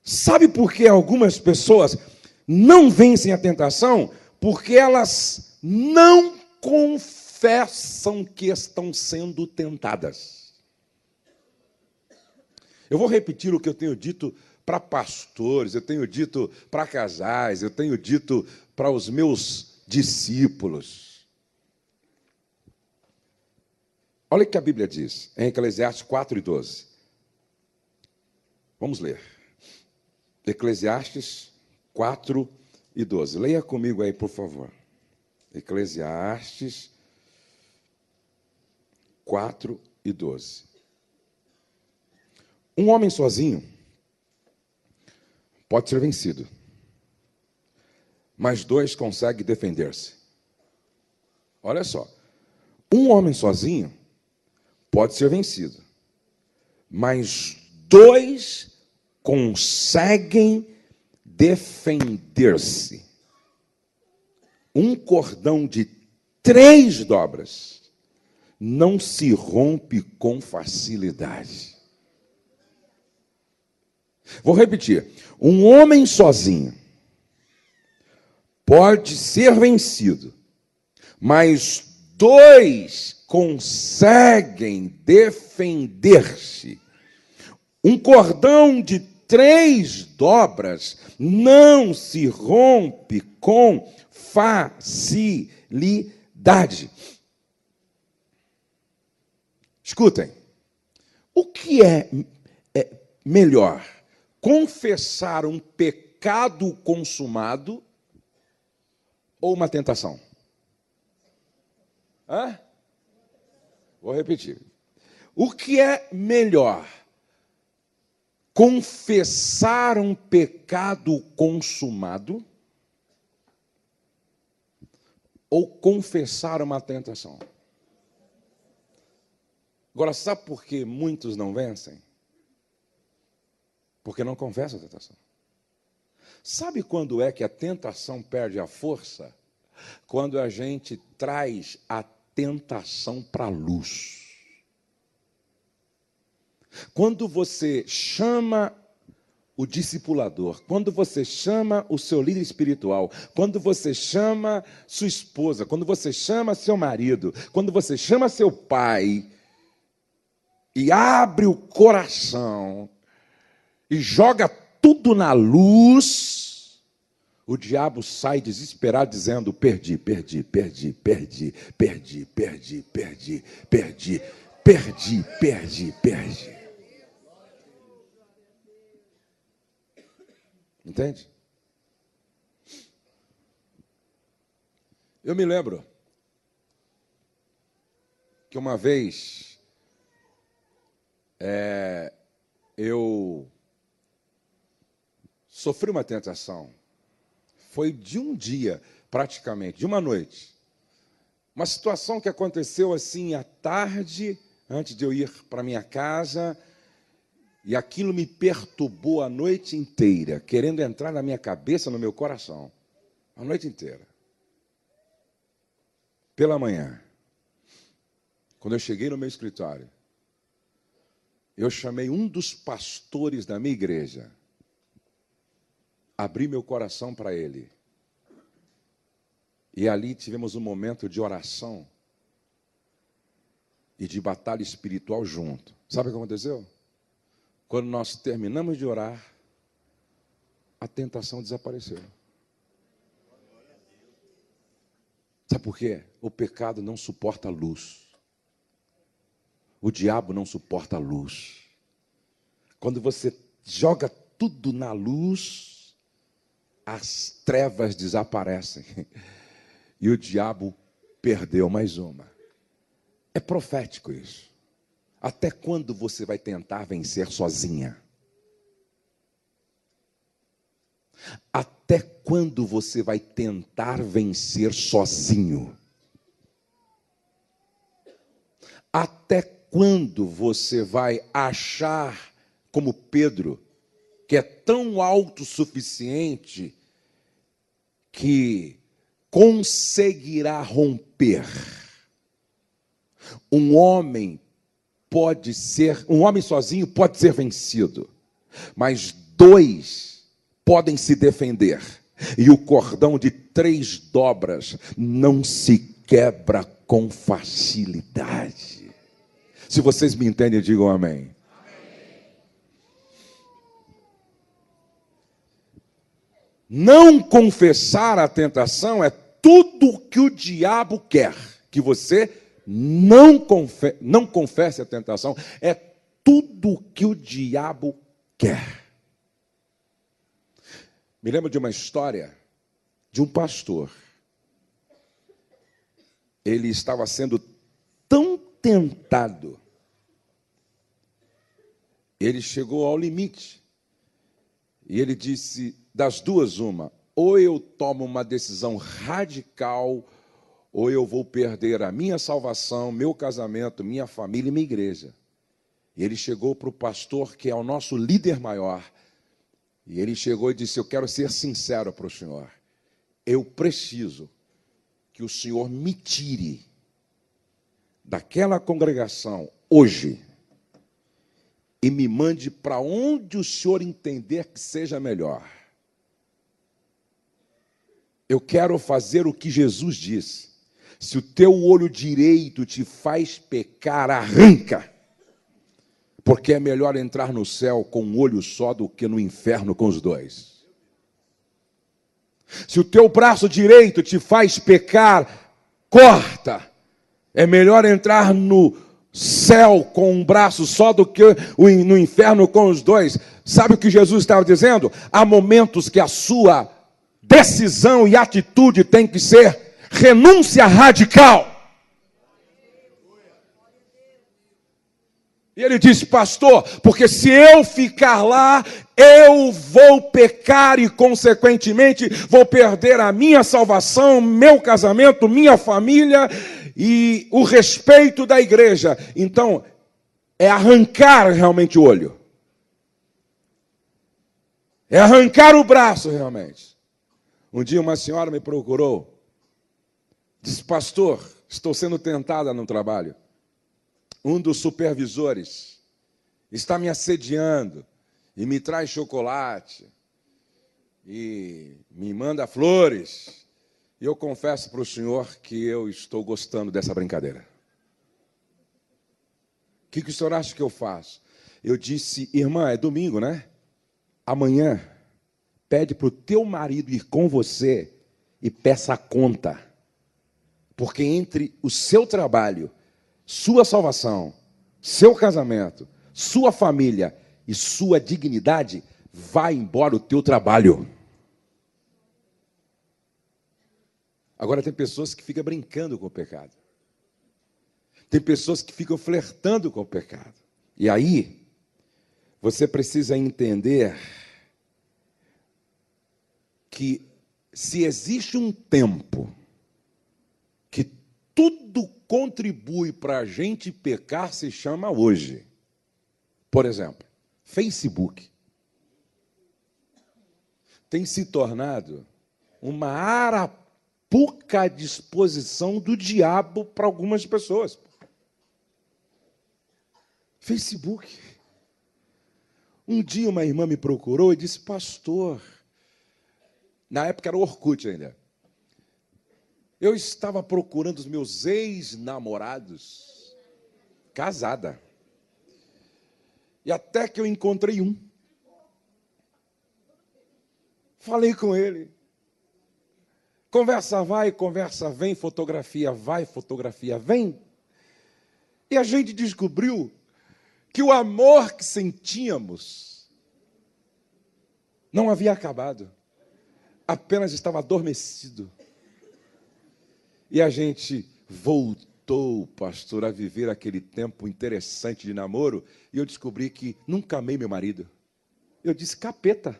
S1: Sabe por que algumas pessoas não vencem a tentação? Porque elas não confessam que estão sendo tentadas. Eu vou repetir o que eu tenho dito para pastores, eu tenho dito para casais, eu tenho dito para os meus discípulos. Olha o que a Bíblia diz, em Eclesiastes 4:12. Vamos ler. Eclesiastes 4:12. Leia comigo aí, por favor. Eclesiastes 4:12. Um homem sozinho pode ser vencido, mas dois conseguem defender-se. Olha só, um homem sozinho pode ser vencido, mas dois conseguem defender-se. Um cordão de 3 dobras não se rompe com facilidade. Vou repetir. Um homem sozinho pode ser vencido, mas dois conseguem defender-se. Um cordão de 3 dobras não se rompe com facilidade. Escutem, o que é melhor? Confessar um pecado consumado ou uma tentação? Vou repetir. O que é melhor? Confessar um pecado consumado ou confessar uma tentação? Agora, sabe por que muitos não vencem? Porque não confessam a tentação. Sabe quando é que a tentação perde a força? Quando a gente traz a tentação para a luz. Quando você chama o discipulador, quando você chama o seu líder espiritual, quando você chama sua esposa, quando você chama seu marido, quando você chama seu pai e abre o coração e joga tudo na luz, o diabo sai desesperado dizendo: perdi, perdi, perdi, perdi, perdi, perdi, perdi, perdi, perdi, perdi, perdi. Entende? Eu me lembro que uma vez eu sofri uma tentação. Foi de um dia, praticamente, de uma noite. Uma situação que aconteceu assim à tarde, antes de eu ir para minha casa, e aquilo me perturbou a noite inteira, querendo entrar na minha cabeça, no meu coração. A noite inteira. Pela manhã, quando eu cheguei no meu escritório, eu chamei um dos pastores da minha igreja, abri meu coração para ele. E ali tivemos um momento de oração e de batalha espiritual junto. Sabe o que aconteceu? Quando nós terminamos de orar, a tentação desapareceu. Sabe por quê? O pecado não suporta a luz. O diabo não suporta a luz. Quando você joga tudo na luz, as trevas desaparecem. E o diabo perdeu mais uma. É profético isso. Até quando você vai tentar vencer sozinha? Até quando você vai tentar vencer sozinho? Até quando você vai achar, como Pedro, que é tão autossuficiente que conseguirá romper? Um homem sozinho pode ser vencido, mas dois podem se defender. E o cordão de 3 dobras não se quebra com facilidade. Se vocês me entendem, digam amém. Não confessar a tentação é tudo o que o diabo quer que você não confesse a tentação. É tudo o que o diabo quer. Me lembro de uma história de um pastor ele estava sendo tão tentado, ele chegou ao limite. E ele disse, das duas, uma, ou eu tomo uma decisão radical, ou eu vou perder a minha salvação, meu casamento, minha família e minha igreja. E ele chegou para o pastor, que é o nosso líder maior, e ele chegou e disse, eu quero ser sincero para o senhor, eu preciso que o senhor me tire daquela congregação hoje e me mande para onde o senhor entender que seja melhor. Eu quero fazer o que Jesus disse. Se o teu olho direito te faz pecar, arranca. Porque é melhor entrar no céu com um olho só do que no inferno com os dois. Se o teu braço direito te faz pecar, corta. É melhor entrar no céu com um braço só do que no inferno com os dois. Sabe o que Jesus estava dizendo? Há momentos que a sua decisão e atitude tem que ser renúncia radical. E ele disse, pastor, porque se eu ficar lá, eu vou pecar e, consequentemente, vou perder a minha salvação, meu casamento, minha família e o respeito da igreja. Então, é arrancar realmente o olho. É arrancar o braço realmente. Um dia uma senhora me procurou, disse, pastor, estou sendo tentada no trabalho. Um dos supervisores está me assediando e me traz chocolate e me manda flores. E eu confesso para o senhor que eu estou gostando dessa brincadeira. O que o senhor acha que eu faço? Eu disse, irmã, é domingo, né? Amanhã, pede para o teu marido ir com você e peça a conta. Porque entre o seu trabalho, sua salvação, seu casamento, sua família e sua dignidade, vai embora o teu trabalho. Agora tem pessoas que ficam brincando com o pecado. Tem pessoas que ficam flertando com o pecado. E aí, você precisa entender que se existe um tempo que tudo contribui para a gente pecar, se chama hoje. Por exemplo, Facebook tem se tornado uma arapuca à disposição do diabo para algumas pessoas. Facebook. Um dia uma irmã me procurou e disse, pastor, na época era o Orkut ainda, eu estava procurando os meus ex-namorados, casada, e até que eu encontrei um. Falei com ele. Conversa vai, conversa vem, fotografia vai, fotografia vem. E a gente descobriu que o amor que sentíamos não havia acabado, apenas estava adormecido. E a gente voltou, pastor, a viver aquele tempo interessante de namoro, e eu descobri que nunca amei meu marido. Eu disse, capeta.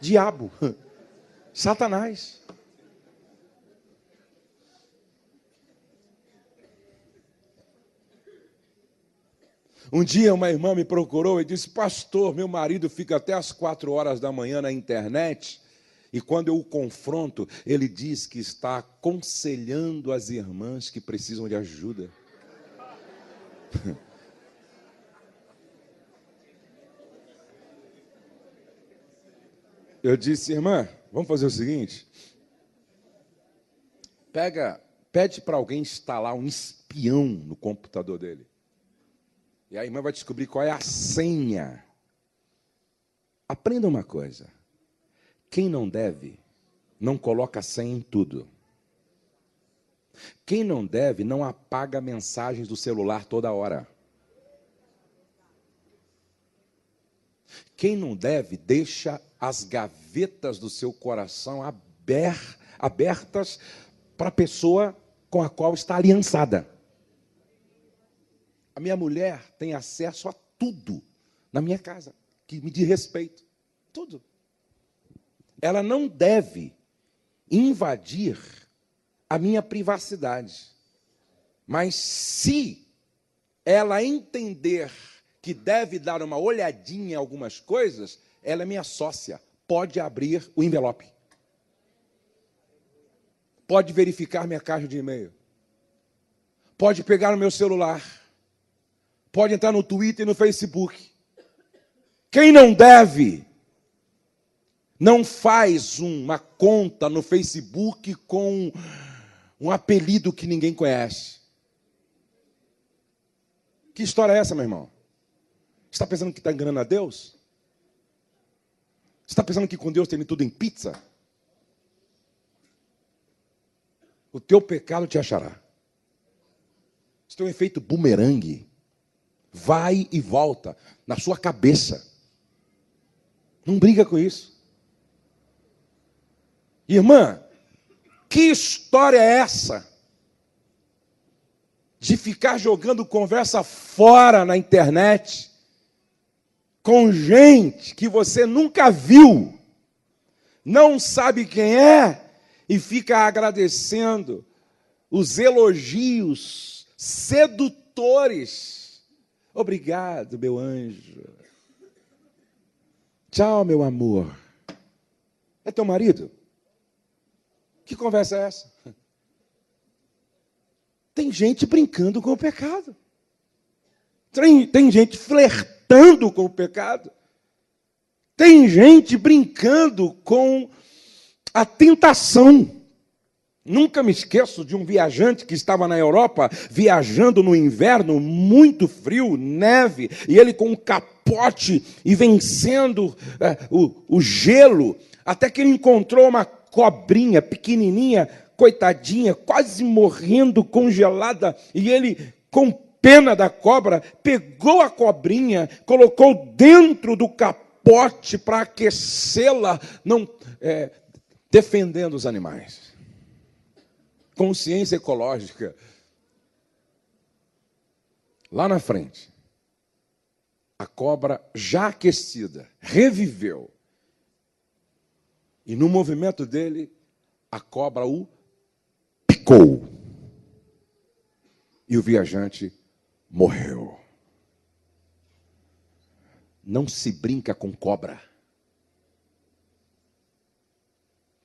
S1: Diabo. Satanás. Um dia uma irmã me procurou e disse, pastor, meu marido fica até às 4 horas da manhã na internet, e quando eu o confronto, ele diz que está aconselhando as irmãs que precisam de ajuda. Eu disse, irmã, vamos fazer o seguinte, pede para alguém instalar um espião no computador dele. E a irmã vai descobrir qual é a senha. Aprenda uma coisa. Quem não deve, não coloca senha em tudo. Quem não deve, não apaga mensagens do celular toda hora. Quem não deve, deixa as gavetas do seu coração abertas para a pessoa com a qual está aliançada. A minha mulher tem acesso a tudo na minha casa, que me diz respeito. Tudo. Ela não deve invadir a minha privacidade. Mas se ela entender que deve dar uma olhadinha em algumas coisas, ela é minha sócia. Pode abrir o envelope. Pode verificar minha caixa de e-mail. Pode pegar no meu celular. Pode entrar no Twitter e no Facebook. Quem não deve, não faz uma conta no Facebook com um apelido que ninguém conhece. Que história é essa, meu irmão? Você está pensando que está enganando a Deus? Você está pensando que com Deus tem tudo em pizza? O teu pecado te achará. Isso tem um efeito bumerangue. Vai e volta na sua cabeça. Não briga com isso. Irmã, que história é essa? De ficar jogando conversa fora na internet com gente que você nunca viu, não sabe quem é, e fica agradecendo os elogios sedutores. Obrigado, meu anjo. Tchau, meu amor. É teu marido? Que conversa é essa? Tem gente brincando com o pecado. Tem gente flertando com o pecado. Tem gente brincando com a tentação. Nunca me esqueço de um viajante que estava na Europa, viajando no inverno, muito frio, neve, e ele com um capote e vencendo o gelo, até que ele encontrou uma cobrinha pequenininha, coitadinha, quase morrendo, congelada, e ele, com pena da cobra, pegou a cobrinha, colocou dentro do capote para aquecê-la, defendendo os animais. Consciência ecológica. Lá na frente, a cobra já aquecida reviveu. E no movimento dele, a cobra o picou. E o viajante morreu. Não se brinca com cobra.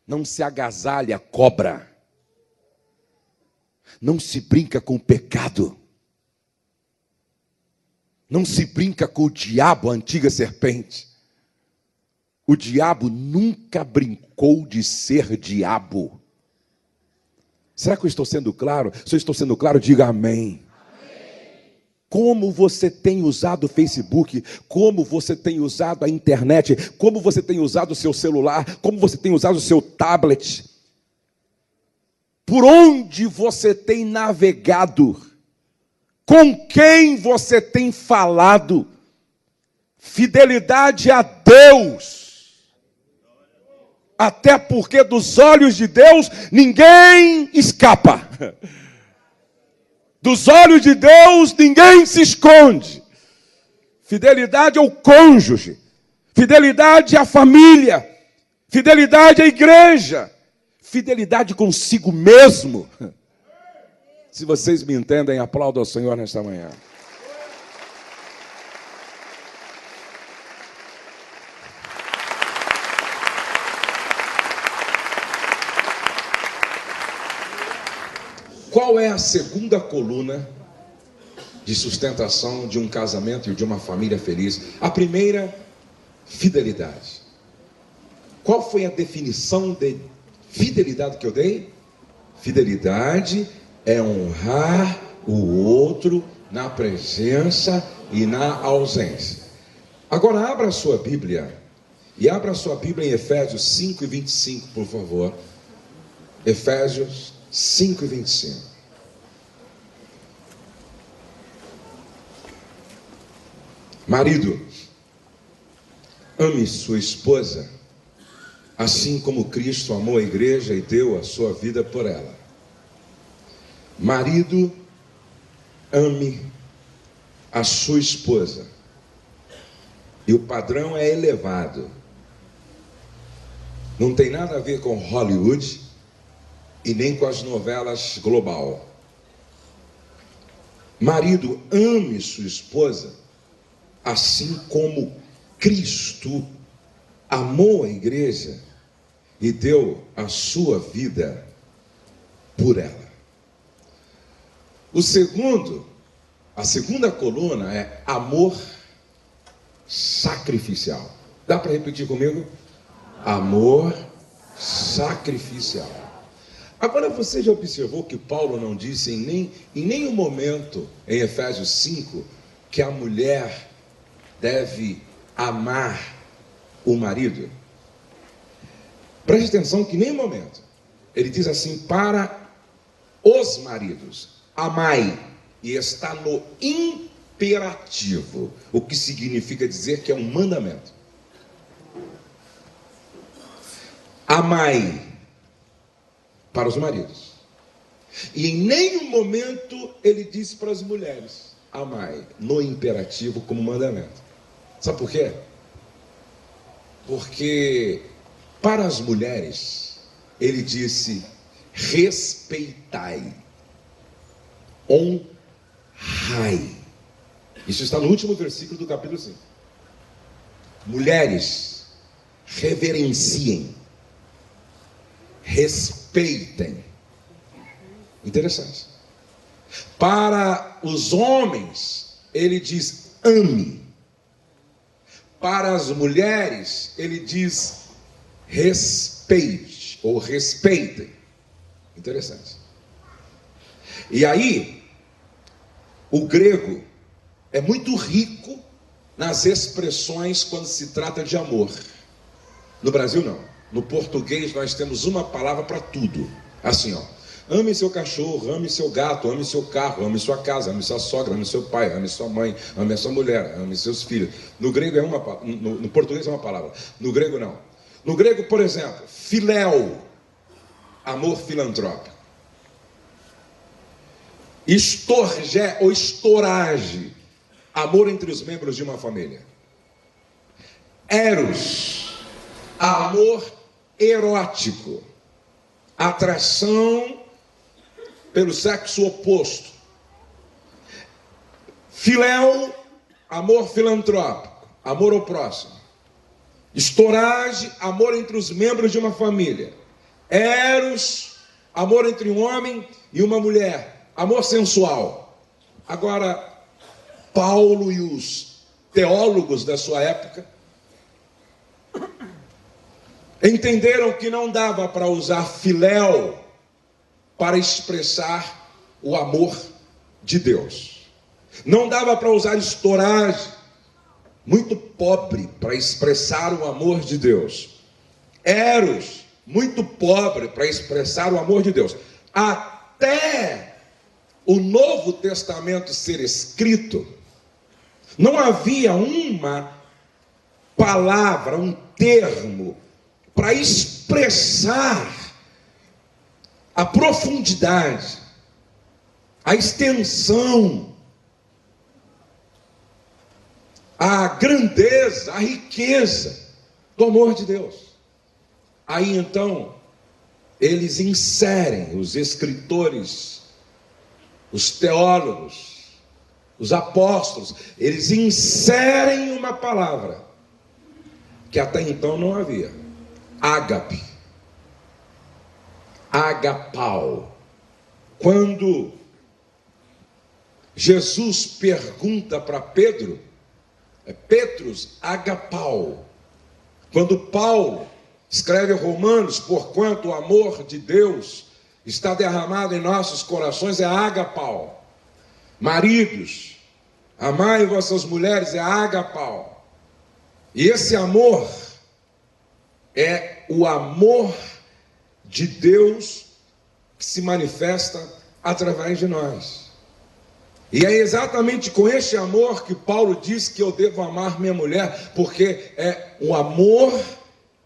S1: Não se agasalha cobra. Não se brinca com o pecado. Não se brinca com o diabo, a antiga serpente. O diabo nunca brincou de ser diabo. Será que eu estou sendo claro? Se eu estou sendo claro, diga amém. Como você tem usado o Facebook, como você tem usado a internet, como você tem usado o seu celular, como você tem usado o seu tablet. Por onde você tem navegado, com quem você tem falado, fidelidade a Deus, até porque dos olhos de Deus ninguém escapa. Dos olhos de Deus, ninguém se esconde. Fidelidade ao cônjuge, fidelidade à família, fidelidade à igreja, fidelidade consigo mesmo. Se vocês me entendem, aplaudo ao Senhor nesta manhã. Qual é a segunda coluna de sustentação de um casamento e de uma família feliz? A primeira, fidelidade. Qual foi a definição de fidelidade que eu dei? Fidelidade é honrar o outro na presença e na ausência. Agora abra a sua Bíblia. E abra a sua Bíblia em Efésios 5 e 25, por favor. Efésios 5 e 25. Marido, ame sua esposa, assim como Cristo amou a igreja e deu a sua vida por ela. Marido, ame a sua esposa. E o padrão é elevado. Não tem nada a ver com Hollywood e nem com as novelas global. Marido, ame sua esposa, assim como Cristo amou a igreja e deu a sua vida por ela. A segunda coluna é amor sacrificial. Dá para repetir comigo? Amor sacrificial. Agora, você já observou que Paulo não disse em nenhum momento, em Efésios 5, que a mulher deve amar o marido? Preste atenção que em nenhum momento. Ele diz assim, para os maridos, amai, e está no imperativo, o que significa dizer que é um mandamento. Amai para os maridos. E em nenhum momento ele disse para as mulheres, amai, no imperativo como mandamento. Sabe por quê? Porque para as mulheres ele disse, respeitai, honrai. Isso está no último versículo do capítulo 5. Mulheres, reverenciem, respeitem. Interessante. Para os homens, ele diz ame. Para as mulheres, ele diz respeite ou respeitem. Interessante. E aí, o grego é muito rico nas expressões quando se trata de amor. No Brasil, não. No português, nós temos uma palavra para tudo. Assim, ó. Ame seu cachorro, ame seu gato, ame seu carro, ame sua casa, ame sua sogra, ame seu pai, ame sua mãe, ame a sua mulher, ame seus filhos. No grego é uma palavra, no português é uma palavra. No grego, não. No grego, por exemplo, filéu, amor filantrópico. Estorgé ou estorage, amor entre os membros de uma família. Eros, amor erótico, atração pelo sexo oposto. Filéu, amor filantrópico, amor ao próximo. Estorage, amor entre os membros de uma família. Eros, amor entre um homem e uma mulher, amor sensual. Agora, Paulo e os teólogos da sua época entenderam que não dava para usar filéu para expressar o amor de Deus. Não dava para usar estorage, muito pobre, para expressar o amor de Deus. Eros, muito pobre, para expressar o amor de Deus. Até o Novo Testamento ser escrito, não havia uma palavra, um termo, para expressar a profundidade, a extensão, a grandeza, a riqueza do amor de Deus. Aí então, eles inserem, os escritores, os teólogos, os apóstolos, eles inserem uma palavra que até então não havia. Ágape. Agapau. Quando Jesus pergunta para Pedro, Petrus agapau. Quando Paulo escreve Romanos, porquanto o amor de Deus está derramado em nossos corações, é agapau. Maridos, amai vossas mulheres, é agapau. E esse amor é o amor de Deus que se manifesta através de nós. E é exatamente com este amor que Paulo diz que eu devo amar minha mulher, porque é um amor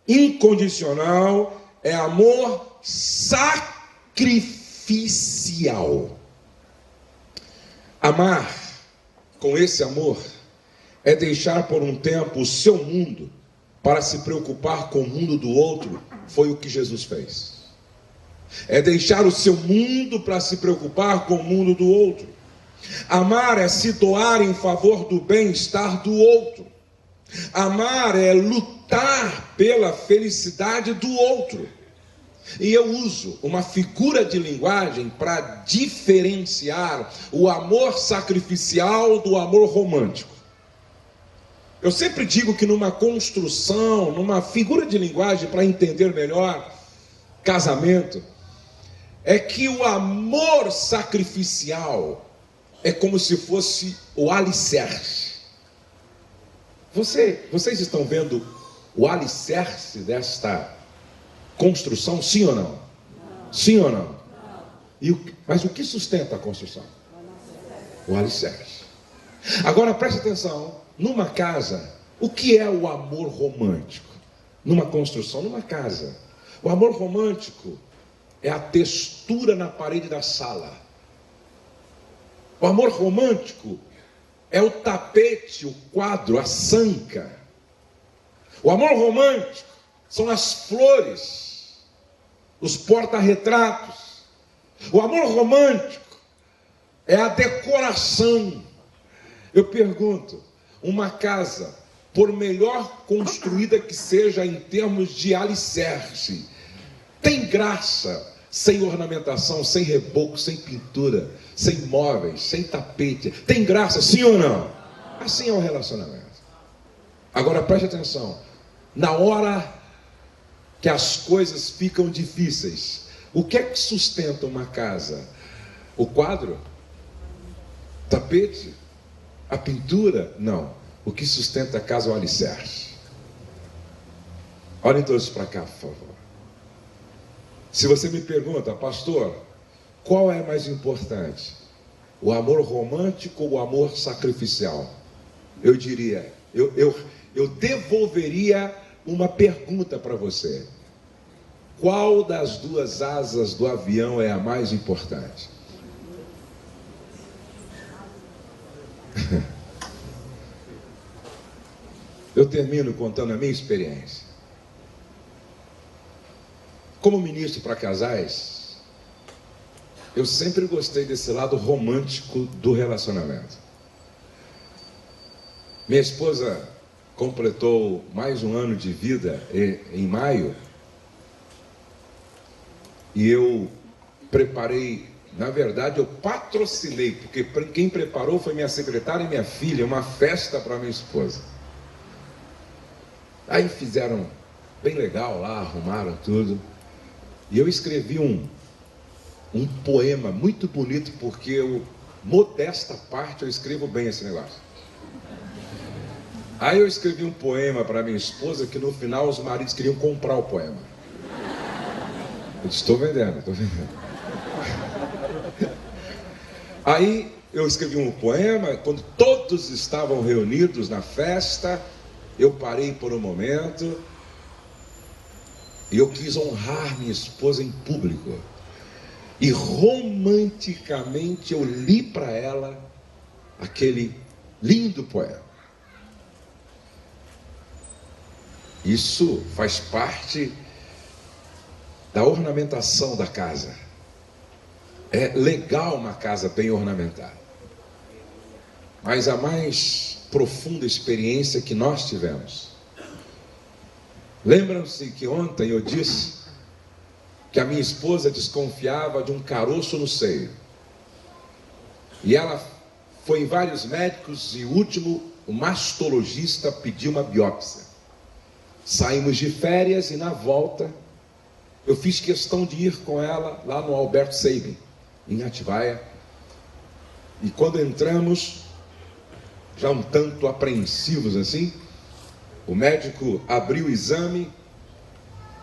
S1: incondicional, é amor sacrificial. Amar com esse amor é deixar por um tempo o seu mundo para se preocupar com o mundo do outro. Foi o que Jesus fez. É deixar o seu mundo para se preocupar com o mundo do outro. Amar é se doar em favor do bem-estar do outro. Amar é lutar pela felicidade do outro. E eu uso uma figura de linguagem para diferenciar o amor sacrificial do amor romântico. Eu sempre digo que numa construção, numa figura de linguagem para entender melhor casamento, é que o amor sacrificial é como se fosse o alicerce. Vocês estão vendo o alicerce desta construção, sim ou não? Sim ou não? Mas o que sustenta a construção? O alicerce. Agora preste atenção, numa casa, o que é o amor romântico? Numa construção, numa casa, o amor romântico é a textura na parede da sala. O amor romântico é o tapete, o quadro, a sanca. O amor romântico são as flores, os porta-retratos. O amor romântico é a decoração. Eu pergunto, uma casa, por melhor construída que seja em termos de alicerce, tem graça sem ornamentação, sem reboco, sem pintura, sem móveis, sem tapete? Tem graça, sim ou não? Assim é o relacionamento. Agora preste atenção, na hora que as coisas ficam difíceis, o que é que sustenta uma casa? O quadro? Tapete? A pintura? Não. O que sustenta a casa é o alicerce. Olhem todos para cá, por favor. Se você me pergunta, pastor, qual é mais importante? O amor romântico ou o amor sacrificial? Eu diria, eu devolveria uma pergunta para você. Qual das duas asas do avião é a mais importante? Eu termino contando a minha experiência. Como ministro para casais, eu sempre gostei desse lado romântico do relacionamento. Minha esposa completou mais um ano de vida em maio, e eu preparei, na verdade eu patrocinei, porque quem preparou foi minha secretária e minha filha, uma festa para minha esposa. Aí fizeram bem legal lá, arrumaram tudo. E eu escrevi um poema muito bonito, porque eu, modesta parte, eu escrevo bem esse negócio. Aí eu escrevi um poema para minha esposa, que no final os maridos queriam comprar o poema. Eu disse, estou vendendo. Aí eu escrevi um poema, quando todos estavam reunidos na festa, eu parei por um momento e eu quis honrar minha esposa em público. E romanticamente eu li para ela aquele lindo poema. Isso faz parte da ornamentação da casa. É legal uma casa bem ornamentada. Mas a mais profunda experiência que nós tivemos. Lembram-se que ontem eu disse que a minha esposa desconfiava de um caroço no seio. E ela foi em vários médicos e o último, o mastologista pediu uma biópsia. Saímos de férias e na volta eu fiz questão de ir com ela lá no Alberto Sabin, em Atibaia. E quando entramos, já um tanto apreensivos assim, o médico abriu o exame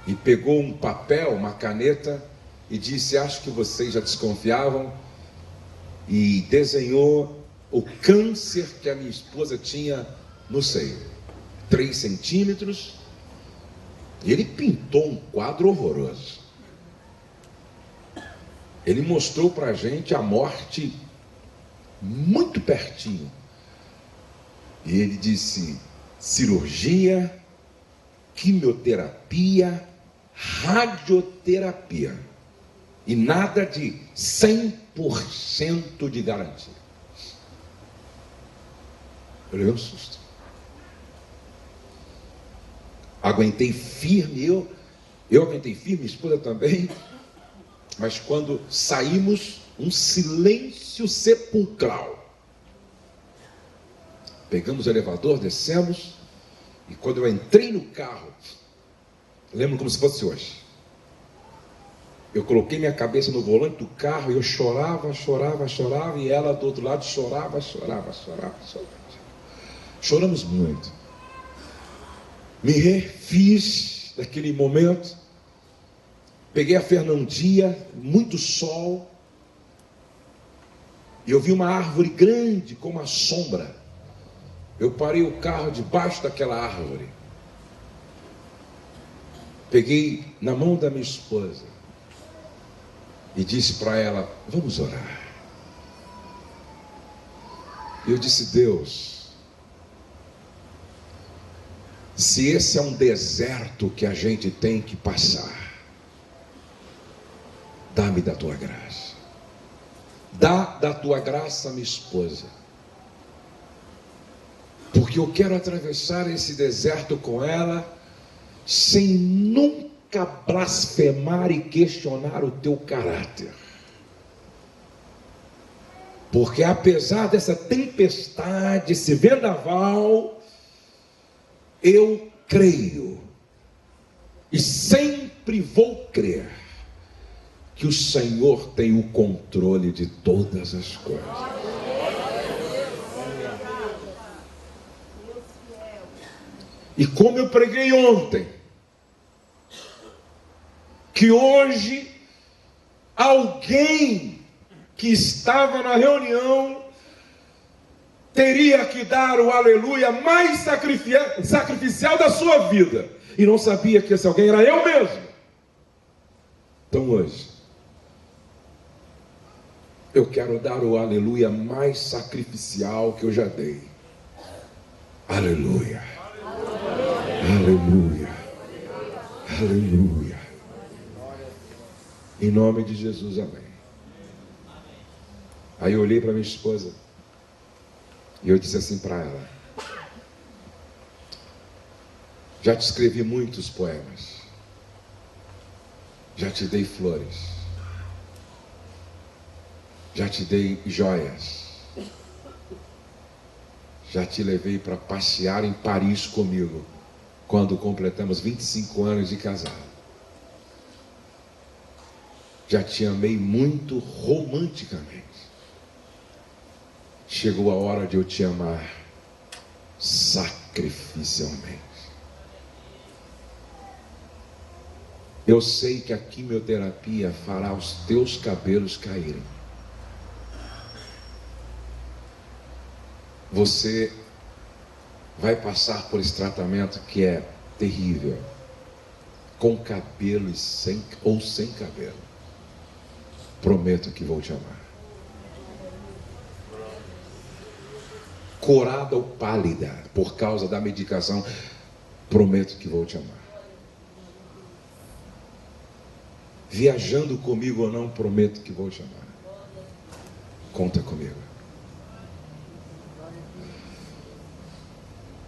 S1: e pegou um papel, uma caneta e disse, acho que vocês já desconfiavam, e desenhou o câncer que a minha esposa tinha no seio, 3 centímetros, e ele pintou um quadro horroroso. Ele mostrou para a gente a morte muito pertinho. E ele disse: cirurgia, quimioterapia, radioterapia. E nada de 100% de garantia. Eu levei um susto. Aguentei firme, eu aguentei firme, minha esposa também. Mas quando saímos, um silêncio sepulcral. Pegamos o elevador, descemos. E quando eu entrei no carro, lembro como se fosse hoje. Eu coloquei minha cabeça no volante do carro e eu chorava, e ela do outro lado chorava. Choramos muito. Me refiz daquele momento. Peguei a Fernandia, muito sol. E eu vi uma árvore grande com uma sombra. Eu parei o carro debaixo daquela árvore. Peguei na mão da minha esposa e disse para ela: vamos orar. E eu disse: Deus, se esse é um deserto que a gente tem que passar, dá-me da tua graça. Dá da tua graça a minha esposa. Porque eu quero atravessar esse deserto com ela sem nunca blasfemar e questionar o teu caráter. Porque apesar dessa tempestade, esse vendaval, eu creio e sempre vou crer que o Senhor tem o controle de todas as coisas. E como eu preguei ontem, que hoje alguém que estava na reunião teria que dar o aleluia mais sacrificial da sua vida, e não sabia que esse alguém era eu mesmo. Então hoje eu quero dar o aleluia mais sacrificial que eu já dei. Aleluia, aleluia, aleluia. Em nome de Jesus, amém. Aí eu olhei para minha esposa e eu disse assim para ela: já te escrevi muitos poemas, já te dei flores, já te dei joias, já te levei para passear em Paris comigo, quando completamos 25 anos de casado. Já te amei muito romanticamente. Chegou a hora de eu te amar sacrificialmente. Eu sei que a quimioterapia fará os teus cabelos caírem. Você vai passar por esse tratamento que é terrível, com cabelo ou sem cabelo. Prometo que vou te amar. Corada ou pálida por causa da medicação, prometo que vou te amar. Viajando comigo ou não, prometo que vou te amar. Conta comigo.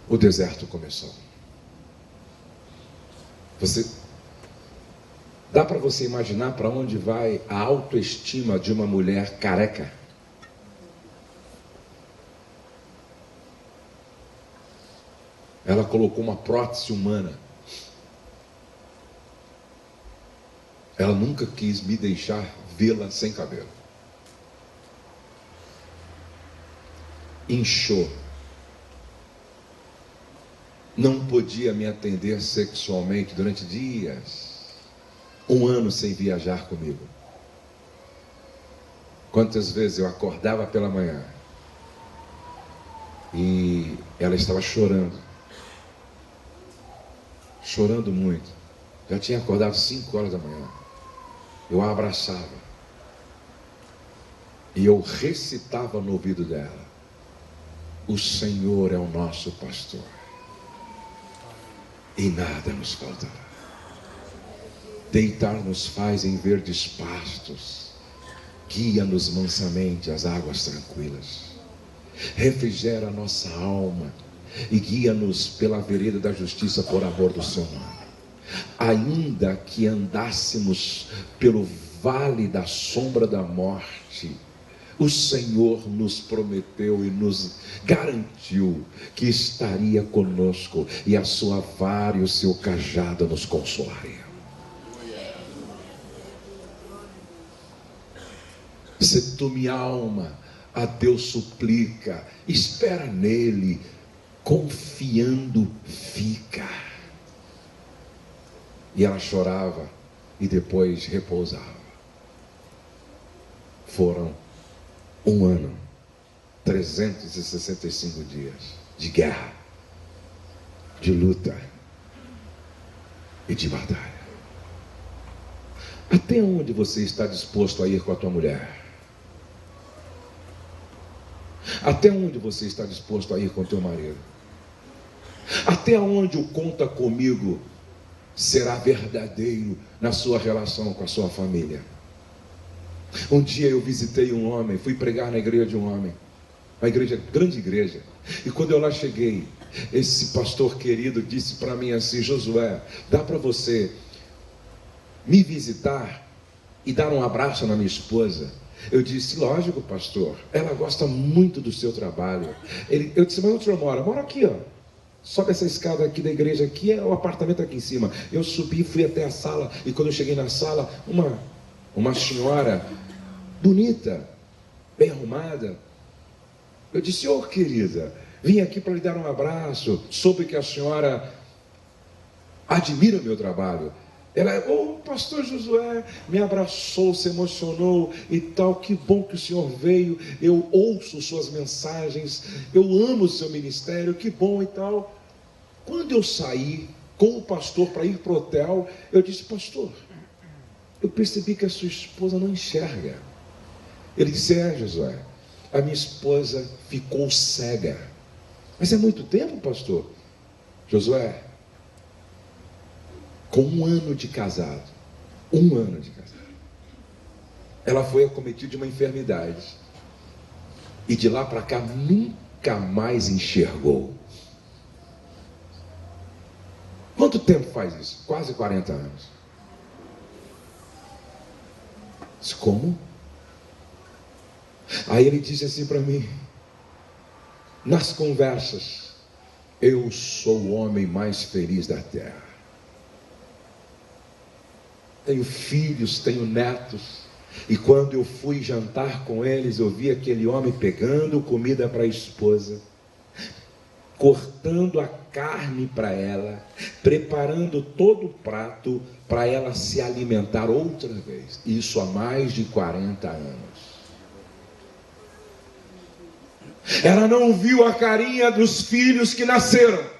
S1: O deserto começou. Dá para você imaginar para onde vai a autoestima de uma mulher careca? Ela colocou uma prótese humana. Ela nunca quis me deixar vê-la sem cabelo. Inchou. Não podia me atender sexualmente durante dias. 1 ano sem viajar comigo. Quantas vezes eu acordava pela manhã e ela estava chorando. Chorando muito. Já tinha acordado 5 horas da manhã. Eu a abraçava. E eu recitava no ouvido dela: o Senhor é o nosso pastor, e nada nos faltará. Deitar-nos faz em verdes pastos, guia-nos mansamente às águas tranquilas, refrigera a nossa alma e guia-nos pela vereda da justiça por amor do seu nome. Ainda que andássemos pelo vale da sombra da morte, o Senhor nos prometeu e nos garantiu que estaria conosco, e a sua vara e o seu cajado nos consolariam. Se tu, minha alma, a Deus suplica, espera nele, confiando fica. E ela chorava e depois repousava. Foram 1 ano, 365 dias de guerra, de luta e de batalha. Até onde você está disposto a ir com a tua mulher? Até onde você está disposto a ir com o teu marido? Até onde o conta comigo será verdadeiro na sua relação com a sua família? Um dia eu visitei um homem, fui pregar na igreja de um homem, uma igreja, grande igreja, e quando eu lá cheguei, esse pastor querido disse para mim assim: Josué, dá para você me visitar e dar um abraço na minha esposa? Eu disse: lógico, pastor, ela gosta muito do seu trabalho. Eu disse: mas onde o senhor mora? Mora aqui, ó. Sobe essa escada aqui da igreja, aqui é o apartamento aqui em cima. Eu subi, fui até a sala, e quando eu cheguei na sala, uma senhora bonita, bem arrumada. Eu disse: ô querida, vim aqui para lhe dar um abraço, soube que a senhora admira o meu trabalho. Ela: ô pastor Josué, me abraçou, se emocionou e tal, que bom que o senhor veio, eu ouço suas mensagens, eu amo o seu ministério, que bom e tal. Quando eu saí com o pastor para ir para o hotel, eu disse: pastor, eu percebi que a sua esposa não enxerga. Ele disse: é, Josué, a minha esposa ficou cega. Mas é muito tempo, pastor. Josué, com 1 ano de casado, 1 ano de casado, ela foi acometida de uma enfermidade, e de lá para cá nunca mais enxergou. Quanto tempo faz isso? Quase 40 anos. Disse: como? Aí ele disse assim para mim, nas conversas: eu sou o homem mais feliz da terra. Tenho filhos, tenho netos, e quando eu fui jantar com eles, eu vi aquele homem pegando comida para a esposa, cortando a carne para ela, preparando todo o prato para ela se alimentar outra vez. Isso há mais de 40 anos. Ela não viu a carinha dos filhos que nasceram.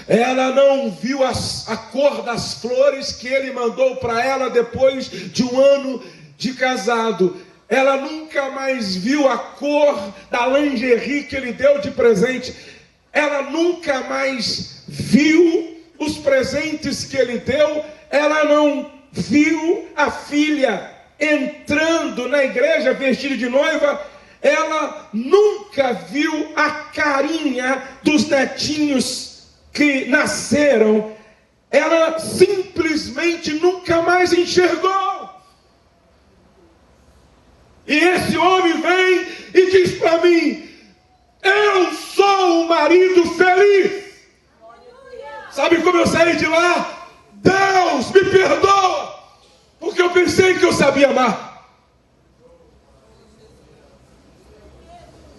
S1: Ela não viu a cor das flores que ele mandou para ela depois de 1 ano de casado. Ela nunca mais viu a cor da lingerie que ele deu de presente. Ela nunca mais viu os presentes que ele deu. Ela não viu a filha entrando na igreja vestida de noiva. Ela nunca viu a carinha dos netinhos que nasceram. Ela simplesmente nunca mais enxergou. E esse homem vem e diz para mim: eu sou um marido feliz. Sabe como eu saí de lá? Deus me perdoa, porque eu pensei que eu sabia amar.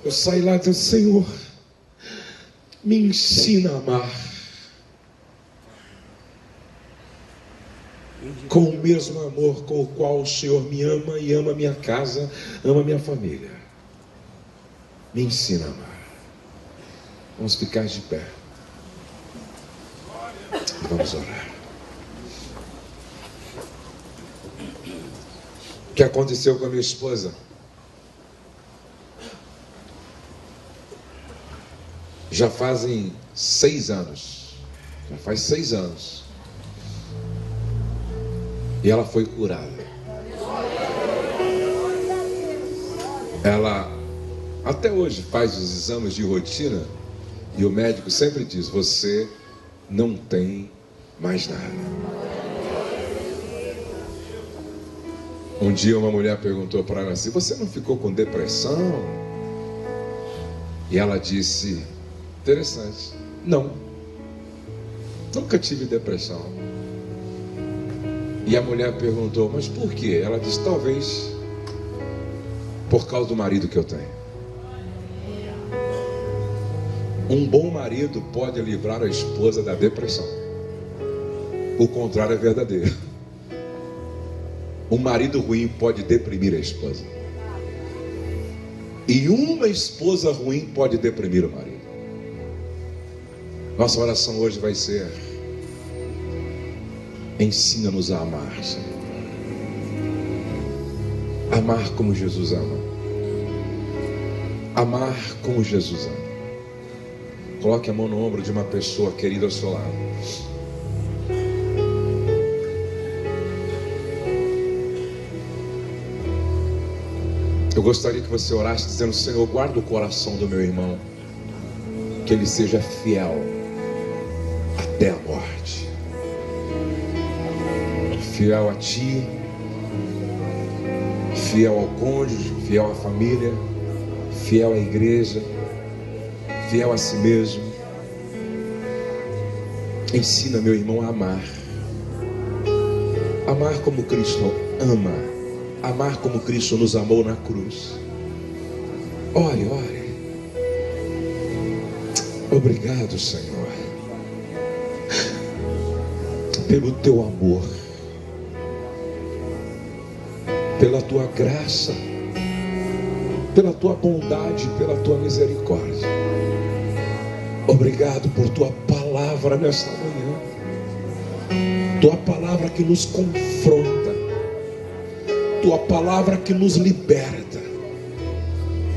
S1: Eu saí lá e disse: Senhor, me ensina a amar com o mesmo amor com o qual o Senhor me ama e ama minha casa, ama minha família. Me ensina a amar. Vamos ficar de pé e vamos orar. que aconteceu com a minha esposa. Já fazem 6 anos. Já faz 6 anos. E ela foi curada. Ela até hoje faz os exames de rotina e o médico sempre diz: você não tem mais nada. Um dia uma mulher perguntou para ela assim: você não ficou com depressão? E ela disse: interessante, não, nunca tive depressão. E a mulher perguntou: mas por quê? Ela disse: talvez por causa do marido que eu tenho. Um bom marido pode livrar a esposa da depressão. O contrário é verdadeiro. Um marido ruim pode deprimir a esposa. E uma esposa ruim pode deprimir o marido. Nossa oração hoje vai ser: ensina-nos a amar, Senhor. Amar como Jesus ama. Amar como Jesus ama. Coloque a mão no ombro de uma pessoa querida ao seu lado. Eu gostaria que você orasse dizendo: Senhor, guarda o coração do meu irmão, que ele seja fiel até a morte. Fiel a Ti, fiel ao cônjuge, fiel à família, fiel à igreja, fiel a si mesmo. Ensina meu irmão a amar. Amar como Cristo ama. Amar como Cristo nos amou na cruz. Ore, ore. Obrigado, Senhor, pelo Teu amor, pela Tua graça, pela Tua bondade, pela Tua misericórdia. Obrigado por Tua palavra nesta manhã. Tua palavra que nos confronta. Tua palavra que nos liberta.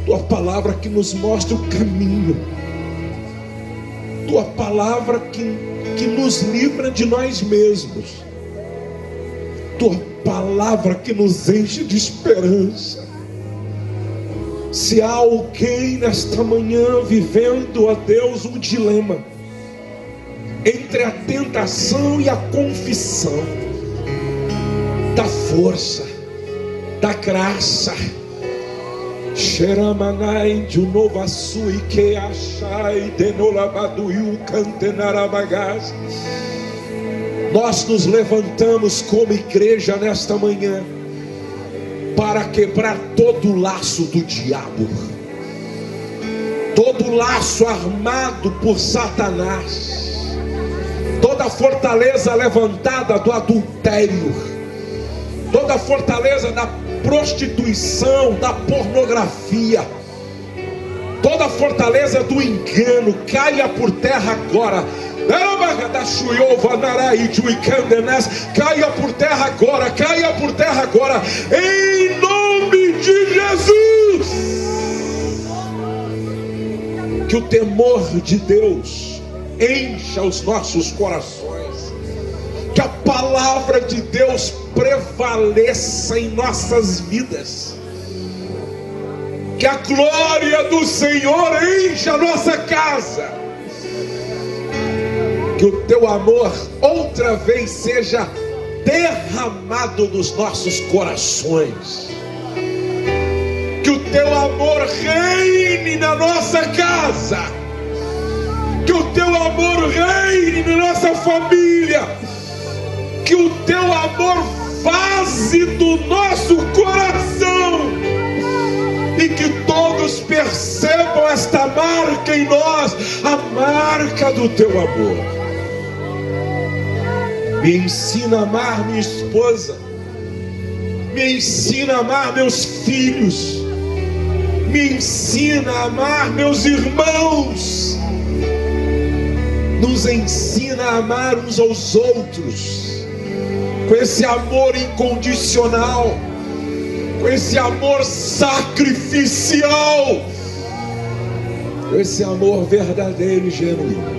S1: Tua palavra que nos mostra o caminho. Tua palavra que nos livra de nós mesmos. Tua palavra que nos enche de esperança. Se há alguém nesta manhã vivendo, ó Deus, um dilema entre a tentação e a confissão, da força, da graça, Xeramanai de um novo açui que achai de nolabadu e o cantenarabagás. Nós nos levantamos como igreja nesta manhã para quebrar todo o laço do diabo, todo o laço armado por Satanás, toda a fortaleza levantada do adultério, toda a fortaleza da prostituição, da pornografia, toda a fortaleza do engano, caia por terra agora. Caia por terra agora, caia por terra agora, em nome de Jesus. Que o temor de Deus encha os nossos corações, que a palavra de Deus prevaleça em nossas vidas, que a glória do Senhor encha a nossa casa, que o Teu amor outra vez seja derramado nos nossos corações, que o Teu amor reine na nossa casa, que o Teu amor reine na nossa família, que o Teu amor vaze do nosso coração, e que todos percebam esta marca em nós, a marca do Teu amor. Me ensina a amar minha esposa, me ensina a amar meus filhos, me ensina a amar meus irmãos, nos ensina a amar uns aos outros, com esse amor incondicional, com esse amor sacrificial, com esse amor verdadeiro e genuíno.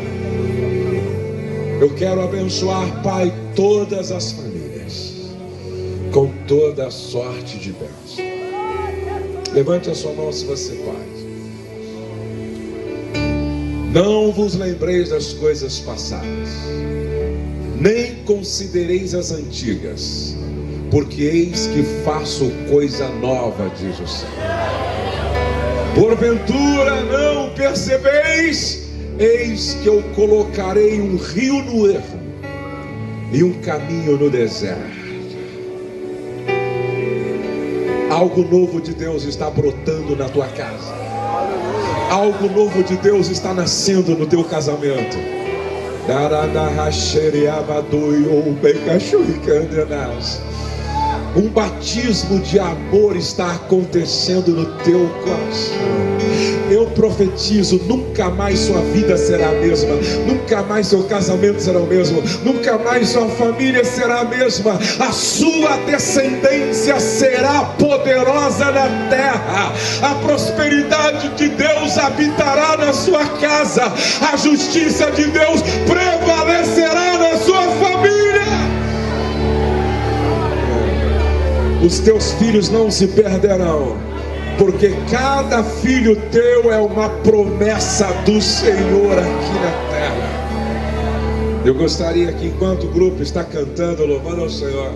S1: Eu quero abençoar, Pai, todas as famílias com toda a sorte de bênção. Levante a sua mão se você pode. Não vos lembreis das coisas passadas, nem considereis as antigas, porque eis que faço coisa nova, diz o Senhor. Porventura não percebeis? Eis que eu colocarei um rio no ermo e um caminho no deserto. Algo novo de Deus está brotando na tua casa. Algo novo de Deus está nascendo no teu casamento. Um batismo de amor está acontecendo no teu coração. Eu profetizo, nunca mais sua vida será a mesma, nunca mais seu casamento será o mesmo, nunca mais sua família será a mesma. A sua descendência será poderosa na terra. A prosperidade de Deus habitará na sua casa. A justiça de Deus prevalecerá na sua família. Os teus filhos não se perderão, porque cada filho teu é uma promessa do Senhor aqui na terra. Eu gostaria que, enquanto o grupo está cantando, louvando ao Senhor,